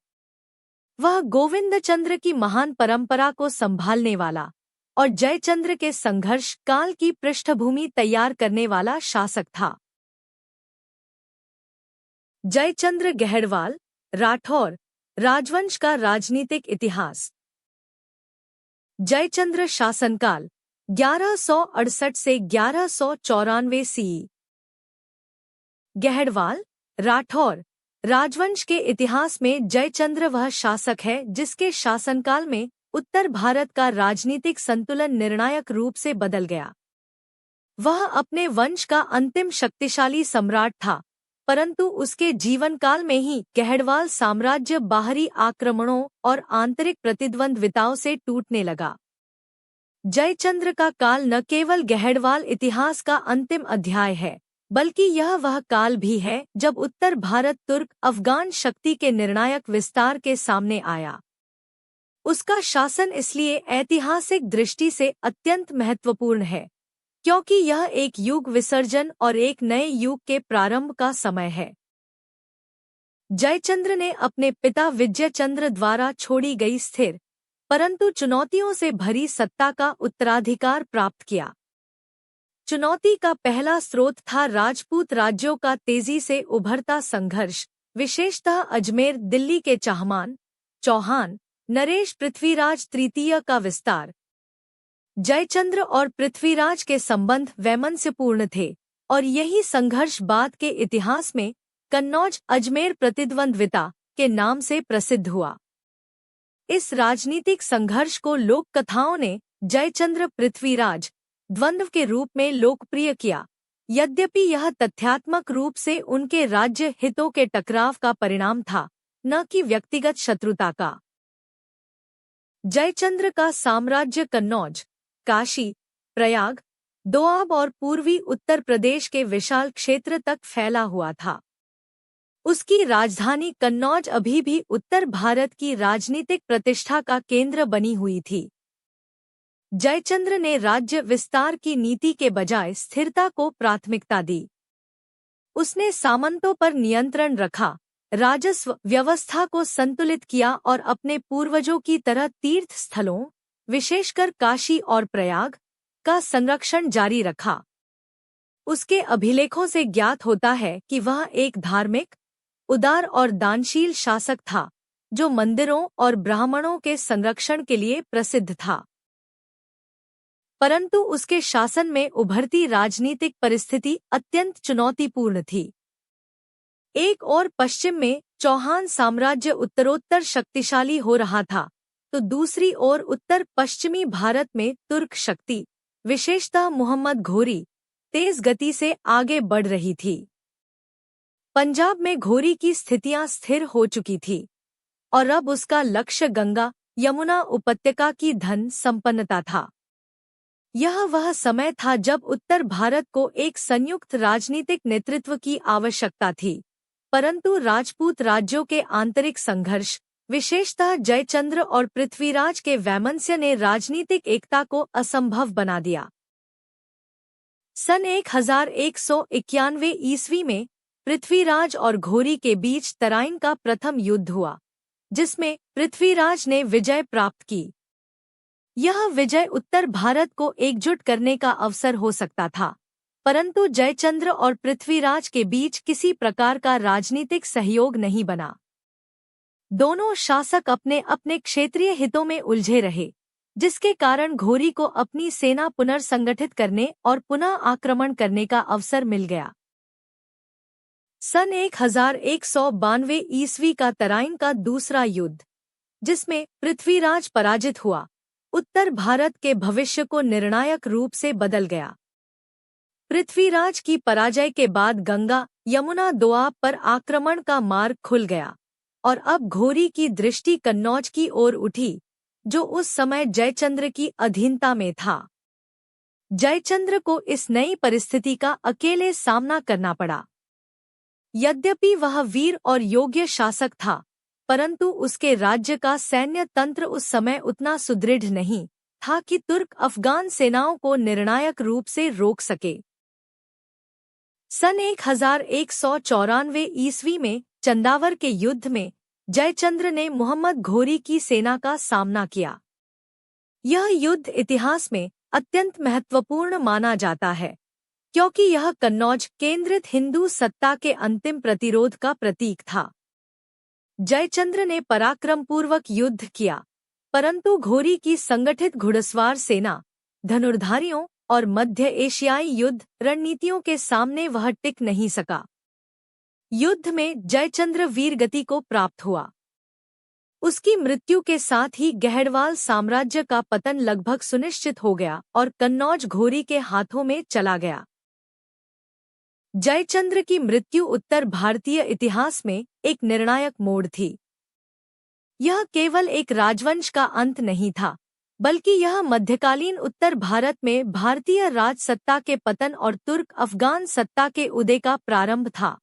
[SPEAKER 1] वह गोविंद चंद्र की महान परंपरा को संभालने वाला और जयचंद्र के संघर्ष काल की पृष्ठभूमि तैयार करने वाला शासक था। जयचंद्र गहड़वाल राठौर राजवंश का राजनीतिक इतिहास। जयचंद्र शासनकाल 1168 से 1194 सीई। गहड़वाल राठौर राजवंश के इतिहास में जयचंद्र वह शासक है जिसके शासनकाल में उत्तर भारत का राजनीतिक संतुलन निर्णायक रूप से बदल गया। वह अपने वंश का अंतिम शक्तिशाली सम्राट था, परंतु उसके जीवनकाल में ही गहड़वाल साम्राज्य बाहरी आक्रमणों और आंतरिक प्रतिद्वंद्विताओं से टूटने लगा। जयचंद्र का काल न केवल गहड़वाल इतिहास का अंतिम अध्याय है, बल्कि यह वह काल भी है जब उत्तर भारत तुर्क अफगान शक्ति के निर्णायक विस्तार के सामने आया। उसका शासन इसलिए ऐतिहासिक दृष्टि से अत्यंत महत्वपूर्ण है क्योंकि यह एक युग विसर्जन और एक नए युग के प्रारंभ का समय है। जयचंद्र ने अपने पिता विजयचंद्र द्वारा छोड़ी गई स्थिर परंतु चुनौतियों से भरी सत्ता का उत्तराधिकार प्राप्त किया। चुनौती का पहला स्रोत था राजपूत राज्यों का तेजी से उभरता संघर्ष, विशेषतः अजमेर दिल्ली के चाहमान, चौहान, नरेश पृथ्वीराज तृतीय का विस्तार। जयचंद्र और पृथ्वीराज के संबंध वैमनस्यपूर्ण थे और यही संघर्ष बाद के इतिहास में कन्नौज अजमेर प्रतिद्वंद्विता के नाम से प्रसिद्ध हुआ। इस राजनीतिक संघर्ष को लोक कथाओं ने जयचंद्र पृथ्वीराज द्वंद्व के रूप में लोकप्रिय किया, यद्यपि यह तथ्यात्मक रूप से उनके राज्य हितों के टकराव का परिणाम था, न कि व्यक्तिगत शत्रुता का। जयचंद्र का साम्राज्य कन्नौज, काशी, प्रयाग, दोआब और पूर्वी उत्तर प्रदेश के विशाल क्षेत्र तक फैला हुआ था। उसकी राजधानी कन्नौज अभी भी उत्तर भारत की राजनीतिक प्रतिष्ठा का केंद्र बनी हुई थी। जयचंद्र ने राज्य विस्तार की नीति के बजाय स्थिरता को प्राथमिकता दी। उसने सामंतों पर नियंत्रण रखा, राजस्व व्यवस्था को संतुलित किया और अपने पूर्वजों की तरह तीर्थ स्थलों, विशेषकर काशी और प्रयाग, का संरक्षण जारी रखा। उसके अभिलेखों से ज्ञात होता है कि वह एक धार्मिक, उदार और दानशील शासक था, जो मंदिरों और ब्राह्मणों के संरक्षण के लिए प्रसिद्ध था। परंतु उसके शासन में उभरती राजनीतिक परिस्थिति अत्यंत चुनौतीपूर्ण थी। एक ओर पश्चिम में चौहान साम्राज्य उत्तरोत्तर शक्तिशाली हो रहा था, तो दूसरी ओर उत्तर पश्चिमी भारत में तुर्क शक्ति, विशेषतः मुहम्मद घोरी, तेज गति से आगे बढ़ रही थी। पंजाब में घोरी की स्थितियां स्थिर हो चुकी थी और अब उसका लक्ष्य गंगा यमुना उपत्यका की धन संपन्नता था। यह वह समय था जब उत्तर भारत को एक संयुक्त राजनीतिक नेतृत्व की आवश्यकता थी, परंतु राजपूत राज्यों के आंतरिक संघर्ष, विशेषतः जयचंद्र और पृथ्वीराज के वैमनस्य ने राजनीतिक एकता को असंभव बना दिया। सन 1191 ईस्वी में पृथ्वीराज और घोरी के बीच तराइन का प्रथम युद्ध हुआ, जिसमें पृथ्वीराज ने विजय प्राप्त की। यह विजय उत्तर भारत को एकजुट करने का अवसर हो सकता था, परंतु जयचंद्र और पृथ्वीराज के बीच किसी प्रकार का राजनीतिक सहयोग नहीं बना। दोनों शासक अपने अपने क्षेत्रीय हितों में उलझे रहे, जिसके कारण घोरी को अपनी सेना पुनर्संगठित करने और पुनः आक्रमण करने का अवसर मिल गया। सन 1192 ईस्वी का तराइन का दूसरा युद्ध, जिसमें पृथ्वीराज पराजित हुआ, उत्तर भारत के भविष्य को निर्णायक रूप से बदल गया। पृथ्वीराज की पराजय के बाद गंगा यमुना दोआब पर आक्रमण का मार्ग खुल गया और अब घोरी की दृष्टि कन्नौज की ओर उठी, जो उस समय जयचंद्र की अधीनता में था। जयचंद्र को इस नई परिस्थिति का अकेले सामना करना पड़ा। यद्यपि वह वीर और योग्य शासक था, परंतु उसके राज्य का सैन्य तंत्र उस समय उतना सुदृढ़ नहीं था कि तुर्क अफगान सेनाओं को निर्णायक रूप से रोक सके। सन 1194 ईस्वी में चंदावर के युद्ध में जयचंद्र ने मुहम्मद घोरी की सेना का सामना किया। यह युद्ध इतिहास में अत्यंत महत्वपूर्ण माना जाता है, क्योंकि यह कन्नौज केंद्रित हिंदू सत्ता के अंतिम प्रतिरोध का प्रतीक था। जयचंद्र ने पराक्रमपूर्वक युद्ध किया, परंतु घोरी की संगठित घुड़सवार सेना, धनुर्धारियों और मध्य एशियाई युद्ध रणनीतियों के सामने वह टिक नहीं सका। युद्ध में जयचंद्र वीरगति को प्राप्त हुआ। उसकी मृत्यु के साथ ही गहड़वाल साम्राज्य का पतन लगभग सुनिश्चित हो गया और कन्नौज घोरी के हाथों में चला गया। जयचंद्र की मृत्यु उत्तर भारतीय इतिहास में एक निर्णायक मोड़ थी। यह केवल एक राजवंश का अंत नहीं था, बल्कि यह मध्यकालीन उत्तर भारत में भारतीय राजसत्ता के पतन और तुर्क अफगान सत्ता के उदय का प्रारंभ था।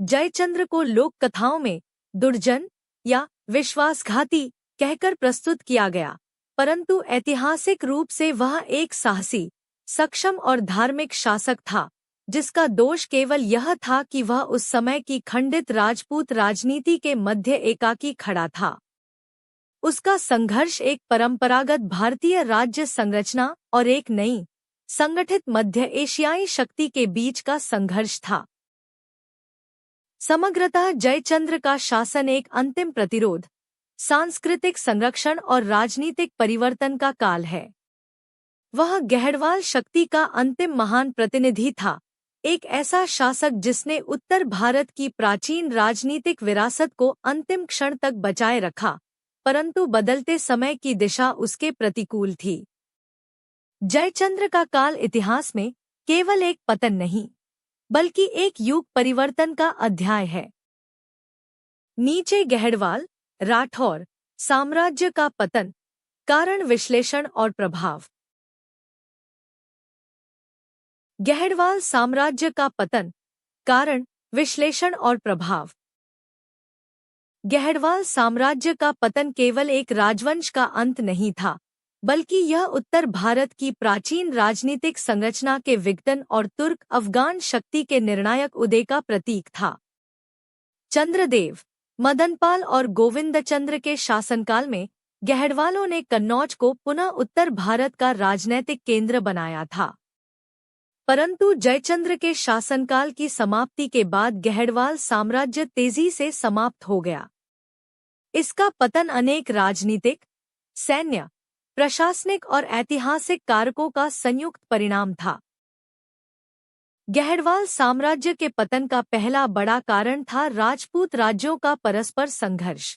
[SPEAKER 1] जयचंद्र को लोक कथाओं में दुर्जन या विश्वासघाती कहकर प्रस्तुत किया गया, परंतु ऐतिहासिक रूप से वह एक साहसी, सक्षम और धार्मिक शासक था, जिसका दोष केवल यह था कि वह उस समय की खंडित राजपूत राजनीति के मध्य एकाकी खड़ा था। उसका संघर्ष एक परंपरागत भारतीय राज्य संरचना और एक नई, संगठित मध्य एशियाई शक्ति के बीच का संघर्ष था। समग्रतः जयचंद्र का शासन एक अंतिम प्रतिरोध, सांस्कृतिक संरक्षण और राजनीतिक परिवर्तन का काल है। वह गहड़वाल शक्ति का अंतिम महान प्रतिनिधि था, एक ऐसा शासक जिसने उत्तर भारत की प्राचीन राजनीतिक विरासत को अंतिम क्षण तक बचाए रखा, परंतु बदलते समय की दिशा उसके प्रतिकूल थी। जयचंद्र का काल इतिहास में केवल एक पतन नहीं, बल्कि एक युग परिवर्तन का अध्याय है। नीचे गहड़वाल राठौर साम्राज्य का पतन, कारण, विश्लेषण और प्रभाव। गहड़वाल साम्राज्य का पतन, कारण, विश्लेषण और प्रभाव। गहड़वाल साम्राज्य का पतन केवल एक राजवंश का अंत नहीं था, बल्कि यह उत्तर भारत की प्राचीन राजनीतिक संरचना के विघटन और तुर्क अफगान शक्ति के निर्णायक उदय का प्रतीक था। चंद्रदेव, मदनपाल और गोविंदचंद्र के शासनकाल में गहड़वालों ने कन्नौज को पुनः उत्तर भारत का राजनैतिक केंद्र बनाया था, परंतु जयचंद्र के शासनकाल की समाप्ति के बाद गहड़वाल साम्राज्य तेजी से समाप्त हो गया। इसका पतन अनेक राजनीतिक, सैन्य, प्रशासनिक और ऐतिहासिक कारकों का संयुक्त परिणाम था। गहड़वाल साम्राज्य के पतन का पहला बड़ा कारण था राजपूत राज्यों का परस्पर संघर्ष।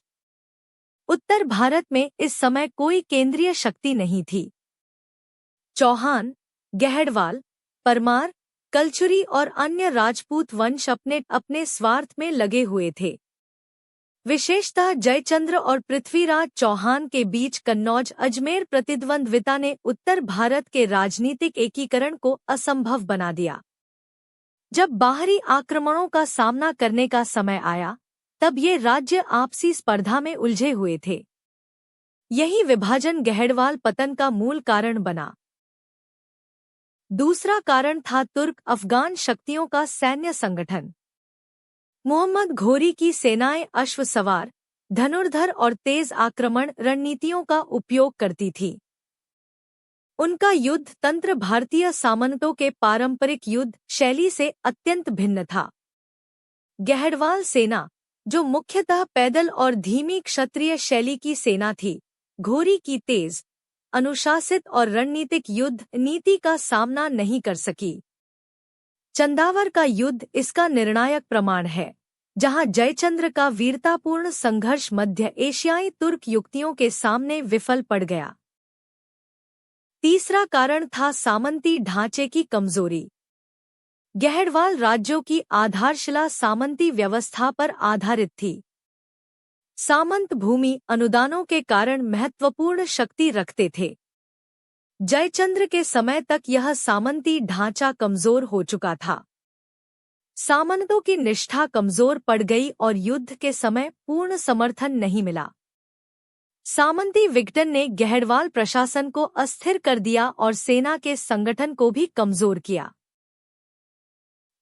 [SPEAKER 1] उत्तर भारत में इस समय कोई केंद्रीय शक्ति नहीं थी। चौहान, गहड़वाल, परमार, कलचुरी और अन्य राजपूत वंश अपने अपने स्वार्थ में लगे हुए थे। विशेषतः जयचंद्र और पृथ्वीराज चौहान के बीच कन्नौज अजमेर प्रतिद्वंद्विता ने उत्तर भारत के राजनीतिक एकीकरण को असंभव बना दिया। जब बाहरी आक्रमणों का सामना करने का समय आया, तब ये राज्य आपसी स्पर्धा में उलझे हुए थे। यही विभाजन गहड़वाल पतन का मूल कारण बना। दूसरा कारण था तुर्क अफगान शक्तियों का सैन्य संगठन। मोहम्मद घोरी की सेनाएं अश्वसवार, धनुर्धर और तेज आक्रमण रणनीतियों का उपयोग करती थी। उनका युद्ध तंत्र भारतीय सामंतों के पारंपरिक युद्ध शैली से अत्यंत भिन्न था। गहड़वाल सेना, जो मुख्यतः पैदल और धीमी क्षत्रिय शैली की सेना थी, घोरी की तेज, अनुशासित और रणनीतिक युद्ध नीति का सामना नहीं कर सकी। चंदावर का युद्ध इसका निर्णायक प्रमाण है, जहां जयचंद्र का वीरतापूर्ण संघर्ष मध्य एशियाई तुर्क युक्तियों के सामने विफल पड़ गया। तीसरा कारण था सामंती ढांचे की कमजोरी। गहड़वाल राज्यों की आधारशिला सामंती व्यवस्था पर आधारित थी। सामंत भूमि अनुदानों के कारण महत्वपूर्ण शक्ति रखते थे। जयचंद्र के समय तक यह सामंती ढांचा कमजोर हो चुका था। सामंतों की निष्ठा कमजोर पड़ गई और युद्ध के समय पूर्ण समर्थन नहीं मिला। सामंती विघटन ने गहड़वाल प्रशासन को अस्थिर कर दिया और सेना के संगठन को भी कमजोर किया।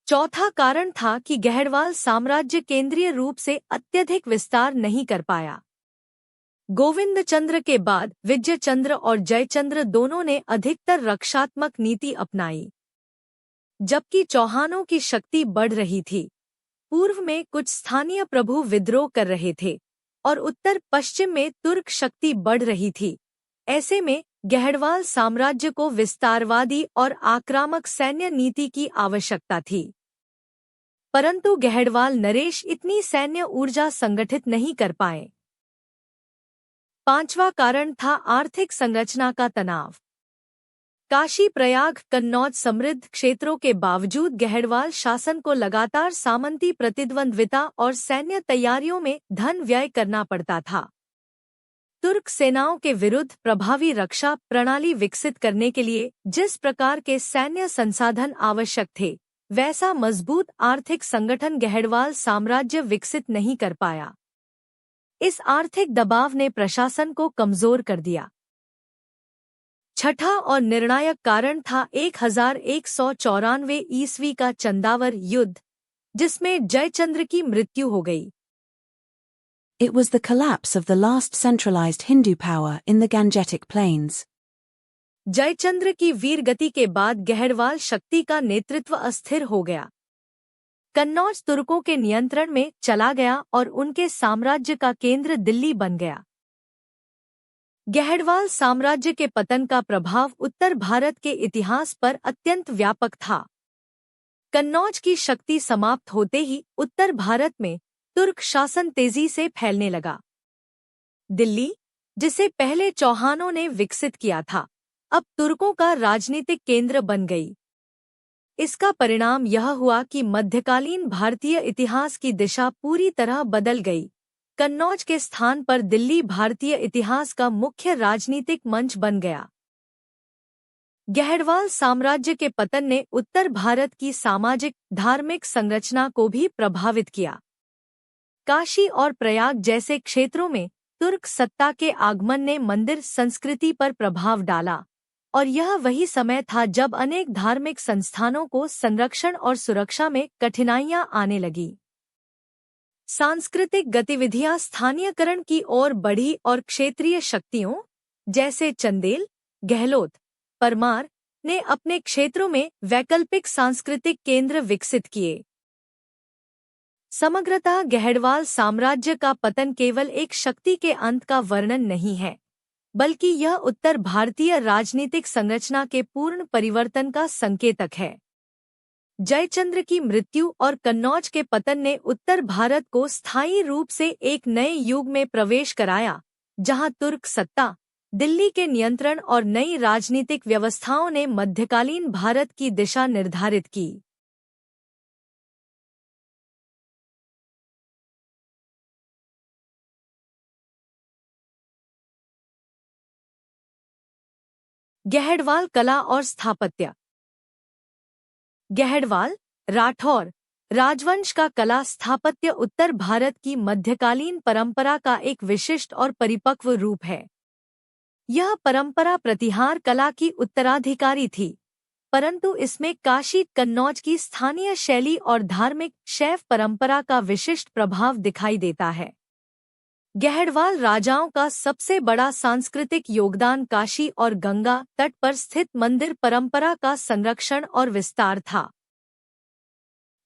[SPEAKER 1] चौथा कारण था कि गहड़वाल साम्राज्य केंद्रीय रूप से अत्यधिक विस्तार नहीं कर पाया। गोविंदचंद्र के बाद विजयचंद्र और जयचंद्र दोनों ने अधिकतर रक्षात्मक नीति अपनाई, जबकि चौहानों की शक्ति बढ़ रही थी। पूर्व में कुछ स्थानीय प्रभु विद्रोह कर रहे थे और उत्तर पश्चिम में तुर्क शक्ति बढ़ रही थी। ऐसे में गहड़वाल साम्राज्य को विस्तारवादी और आक्रामक सैन्य नीति की आवश्यकता थी, परंतु गहड़वाल नरेश इतनी सैन्य ऊर्जा संगठित नहीं कर पाए। पांचवा कारण था आर्थिक संरचना का तनाव। काशी, प्रयाग, कन्नौज समृद्ध क्षेत्रों के बावजूद गहड़वाल शासन को लगातार सामंती प्रतिद्वंद्विता और सैन्य तैयारियों में धन व्यय करना पड़ता था। तुर्क सेनाओं के विरुद्ध प्रभावी रक्षा प्रणाली विकसित करने के लिए जिस प्रकार के सैन्य संसाधन आवश्यक थे, वैसा मजबूत आर्थिक संगठन गहड़वाल साम्राज्य विकसित नहीं कर पाया। इस आर्थिक दबाव ने प्रशासन को कमजोर कर दिया। छठा और निर्णायक कारण था 1194 ईस्वी का चंदावर युद्ध, जिसमें जयचंद्र की मृत्यु हो गई।
[SPEAKER 2] It was the collapse of the last centralized Hindu power in the Gangetic Plains.
[SPEAKER 1] Jayachandra की वीरगति के बाद गहरवाल शक्ति का नेतृत्व अस्थिर हो गया। कन्नौज तुर्कों के नियंत्रण में चला गया और उनके साम्राज्य का केंद्र दिल्ली बन गया। गहरवाल साम्राज्य के पतन का प्रभाव उत्तर भारत के इतिहास पर अत्यंत व्यापक था। कन्नौज की शक्ति समाप्त होते ही उत्तर भारत में तुर्क शासन तेजी से फैलने लगा। दिल्ली, जिसे पहले चौहानों ने विकसित किया था, अब तुर्कों का राजनीतिक केंद्र बन गई। इसका परिणाम यह हुआ कि मध्यकालीन भारतीय इतिहास की दिशा पूरी तरह बदल गई। कन्नौज के स्थान पर दिल्ली भारतीय इतिहास का मुख्य राजनीतिक मंच बन गया। गहरवाल साम्राज्य के पतन ने उत्तर भारत की सामाजिक धार्मिक संरचना को भी प्रभावित किया। काशी और प्रयाग जैसे क्षेत्रों में तुर्क सत्ता के आगमन ने मंदिर संस्कृति पर प्रभाव डाला, और यह वही समय था जब अनेक धार्मिक संस्थानों को संरक्षण और सुरक्षा में कठिनाइयां आने लगी। सांस्कृतिक गतिविधियां स्थानीयकरण की ओर बढ़ी और क्षेत्रीय शक्तियों जैसे चंदेल, गहलोत, परमार ने अपने क्षेत्रों में वैकल्पिक सांस्कृतिक केंद्र विकसित किए। समग्रतः गहरवाल साम्राज्य का पतन केवल एक शक्ति के अंत का वर्णन नहीं है, बल्कि यह उत्तर भारतीय राजनीतिक संरचना के पूर्ण परिवर्तन का संकेतक है। जयचंद्र की मृत्यु और कन्नौज के पतन ने उत्तर भारत को स्थायी रूप से एक नए युग में प्रवेश कराया, जहां तुर्क सत्ता, दिल्ली के नियंत्रण और नई राजनीतिक व्यवस्थाओं ने मध्यकालीन भारत की दिशा निर्धारित की। गहरवाल कला और स्थापत्य। गहरवाल, राठौर राजवंश का कला स्थापत्य उत्तर भारत की मध्यकालीन परंपरा का एक विशिष्ट और परिपक्व रूप है। यह परंपरा प्रतिहार कला की उत्तराधिकारी थी, परंतु इसमें काशी कन्नौज की स्थानीय शैली और धार्मिक शैव परंपरा का विशिष्ट प्रभाव दिखाई देता है। गहरवाल राजाओं का सबसे बड़ा सांस्कृतिक योगदान काशी और गंगा तट पर स्थित मंदिर परंपरा का संरक्षण और विस्तार था।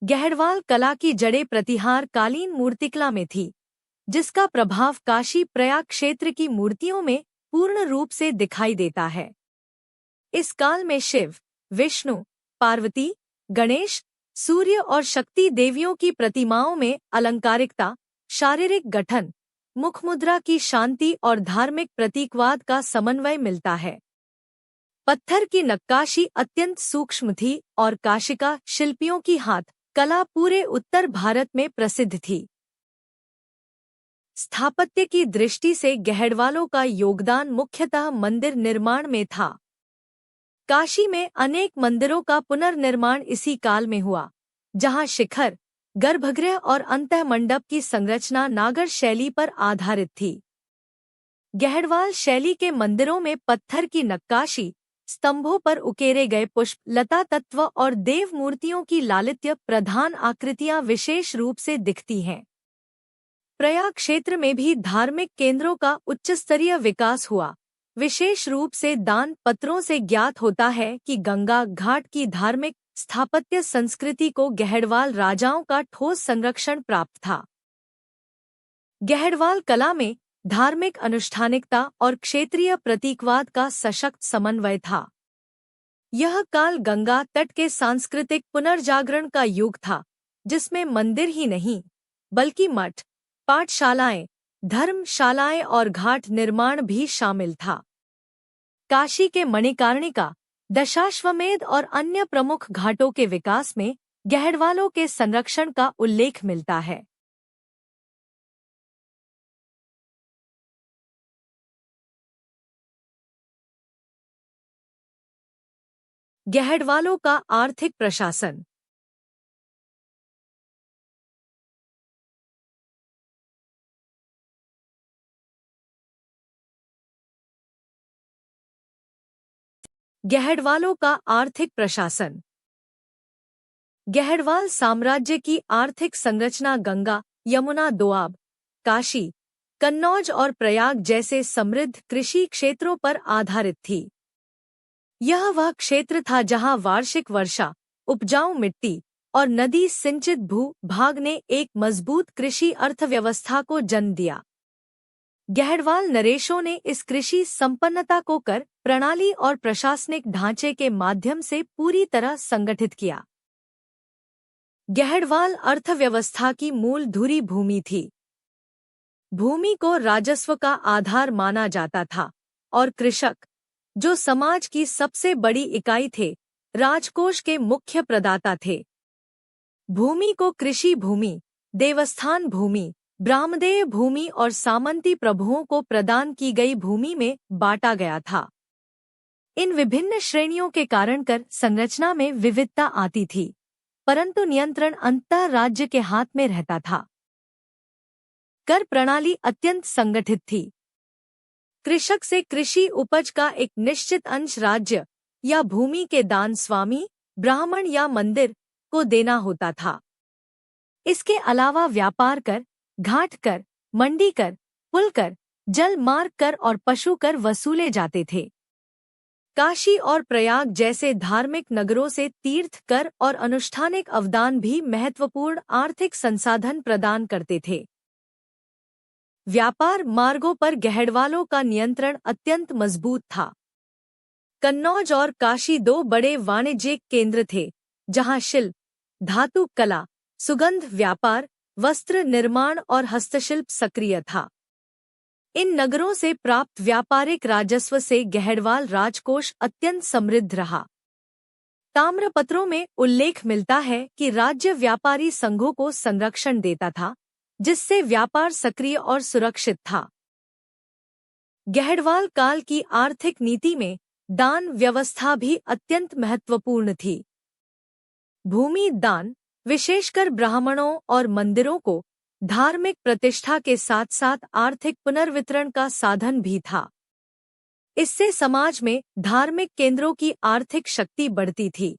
[SPEAKER 1] गहरवाल कला की जड़ें प्रतिहार कालीन मूर्तिकला में थी, जिसका प्रभाव काशी प्रयाग क्षेत्र की मूर्तियों में पूर्ण रूप से दिखाई देता है। इस काल में शिव, विष्णु, पार्वती, गणेश, सूर्य और शक्ति देवियों की प्रतिमाओं में अलंकारिकता, शारीरिक गठन, मुखमुद्रा की शांति और धार्मिक प्रतीकवाद का समन्वय मिलता है। पत्थर की नक्काशी अत्यंत सूक्ष्म थी और काशिका शिल्पियों की हाथ कला पूरे उत्तर भारत में प्रसिद्ध थी। स्थापत्य की दृष्टि से गहरवालों का योगदान मुख्यतः मंदिर निर्माण में था। काशी में अनेक मंदिरों का पुनर्निर्माण इसी काल में हुआ, जहां शिखर, गर्भगृह और अंतःमंडप की संरचना नागर शैली पर आधारित थी। गहरवाल शैली के मंदिरों में पत्थर की नक्काशी, स्तंभों पर उकेरे गए पुष्प, लता तत्व और देव मूर्तियों की लालित्य प्रधान आकृतियां विशेष रूप से दिखती हैं। प्रयाग क्षेत्र में भी धार्मिक केंद्रों का उच्चस्तरीय विकास हुआ। विशेष रूप से दान पत्रों से ज्ञात होता है कि गंगा घाट की धार्मिक स्थापत्य संस्कृति को गहरवाल राजाओं का ठोस संरक्षण प्राप्त था। गहरवाल कला में धार्मिक अनुष्ठानिकता और क्षेत्रीय प्रतीकवाद का सशक्त समन्वय था। यह काल गंगा तट के सांस्कृतिक पुनर्जागरण का युग था, जिसमें मंदिर ही नहीं बल्कि मठ, पाठशालाएं, धर्मशालाएं और घाट निर्माण भी शामिल था। काशी के मणिकर्णिका, दशाश्वमेध और अन्य प्रमुख घाटों के विकास में गहरवालों के संरक्षण का उल्लेख मिलता है। गहरवालों का आर्थिक प्रशासन। गहड़वालों का आर्थिक प्रशासन। गहड़वाल साम्राज्य की आर्थिक संरचना गंगा, यमुना दोआब, काशी, कन्नौज और प्रयाग जैसे समृद्ध कृषि क्षेत्रों पर आधारित थी। यह वह क्षेत्र था जहां वार्षिक वर्षा, उपजाऊ मिट्टी और नदी सिंचित भू-भाग ने एक मजबूत कृषि अर्थव्यवस्था को जन्म दिया। गहड़वाल नरेशों ने इस कृषि संपन्नता को कर प्रणाली और प्रशासनिक ढांचे के माध्यम से पूरी तरह संगठित किया। गहड़वाल अर्थव्यवस्था की मूल धुरी भूमि थी। भूमि को राजस्व का आधार माना जाता था और कृषक, जो समाज की सबसे बड़ी इकाई थे, राजकोष के मुख्य प्रदाता थे। भूमि को कृषि भूमि, देवस्थान भूमि, ब्राह्मदेय भूमि और सामंती प्रभुओं को प्रदान की गई भूमि में बांटा गया था। इन विभिन्न श्रेणियों के कारण कर संरचना में विविधता आती थी, परंतु नियंत्रण अंततः राज्य के हाथ में रहता था। कर प्रणाली अत्यंत संगठित थी। कृषक से कृषि उपज का एक निश्चित अंश राज्य या भूमि के दान स्वामी, ब्राह्मण या मंदिर को देना होता था। इसके अलावा व्यापार कर, घाट कर, मंडी कर, पुल कर, जल मार्ग कर और पशु कर वसूले जाते थे। काशी और प्रयाग जैसे धार्मिक नगरों से तीर्थ कर और अनुष्ठानिक अवदान भी महत्वपूर्ण आर्थिक संसाधन प्रदान करते थे। व्यापार मार्गों पर गहड़वालों का नियंत्रण अत्यंत मजबूत था। कन्नौज और काशी दो बड़े वाणिज्यिक केंद्र थे, जहां शिल्प, धातु कला, सुगंध व्यापार, वस्त्र निर्माण और हस्तशिल्प सक्रिय था। इन नगरों से प्राप्त व्यापारिक राजस्व से गहड़वाल राजकोष अत्यंत समृद्ध रहा। ताम्रपत्रों में उल्लेख मिलता है कि राज्य व्यापारी संघों को संरक्षण देता था, जिससे व्यापार सक्रिय और सुरक्षित था। गहड़वाल काल की आर्थिक नीति में दान व्यवस्था भी अत्यंत महत्वपूर्ण थी। भूमि दान, विशेषकर ब्राह्मणों और मंदिरों को, धार्मिक प्रतिष्ठा के साथ साथ आर्थिक पुनर्वितरण का साधन भी था। इससे समाज में धार्मिक केंद्रों की आर्थिक शक्ति बढ़ती थी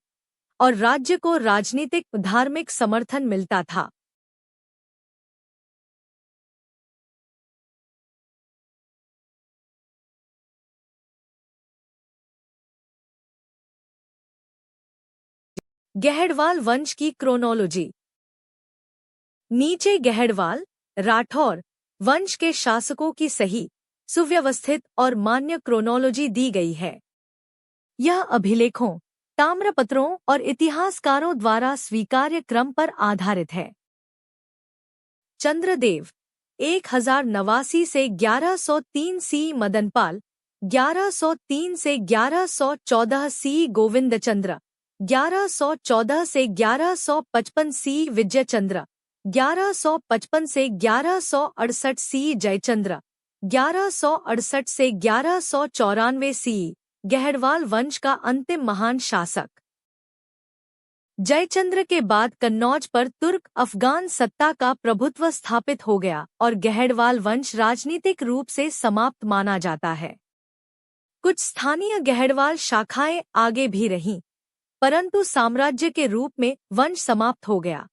[SPEAKER 1] और राज्य को राजनीतिक धार्मिक समर्थन मिलता था। गहड़वाल वंश की क्रोनोलॉजी। नीचे गहड़वाल, राठौर वंश के शासकों की सही, सुव्यवस्थित और मान्य क्रोनोलॉजी दी गई है। यह अभिलेखों, ताम्रपत्रों और इतिहासकारों द्वारा स्वीकार्य क्रम पर आधारित है। चंद्रदेव 1089 से 1103 सी, मदनपाल 1103 से 1114 सी, गोविंदचंद्र 1114 से 1155 सी, विजयचंद्र 1155 से 1168 सी, जयचंद्र 1168 से 1194 सी, गहड़वाल वंश का अंतिम महान शासक। जयचंद्र के बाद कन्नौज पर तुर्क अफगान सत्ता का प्रभुत्व स्थापित हो गया और गहड़वाल वंश राजनीतिक रूप से समाप्त माना जाता है। कुछ स्थानीय गहड़वाल शाखाएं आगे भी रहीं, परंतु साम्राज्य के रूप में वंश समाप्त हो गया।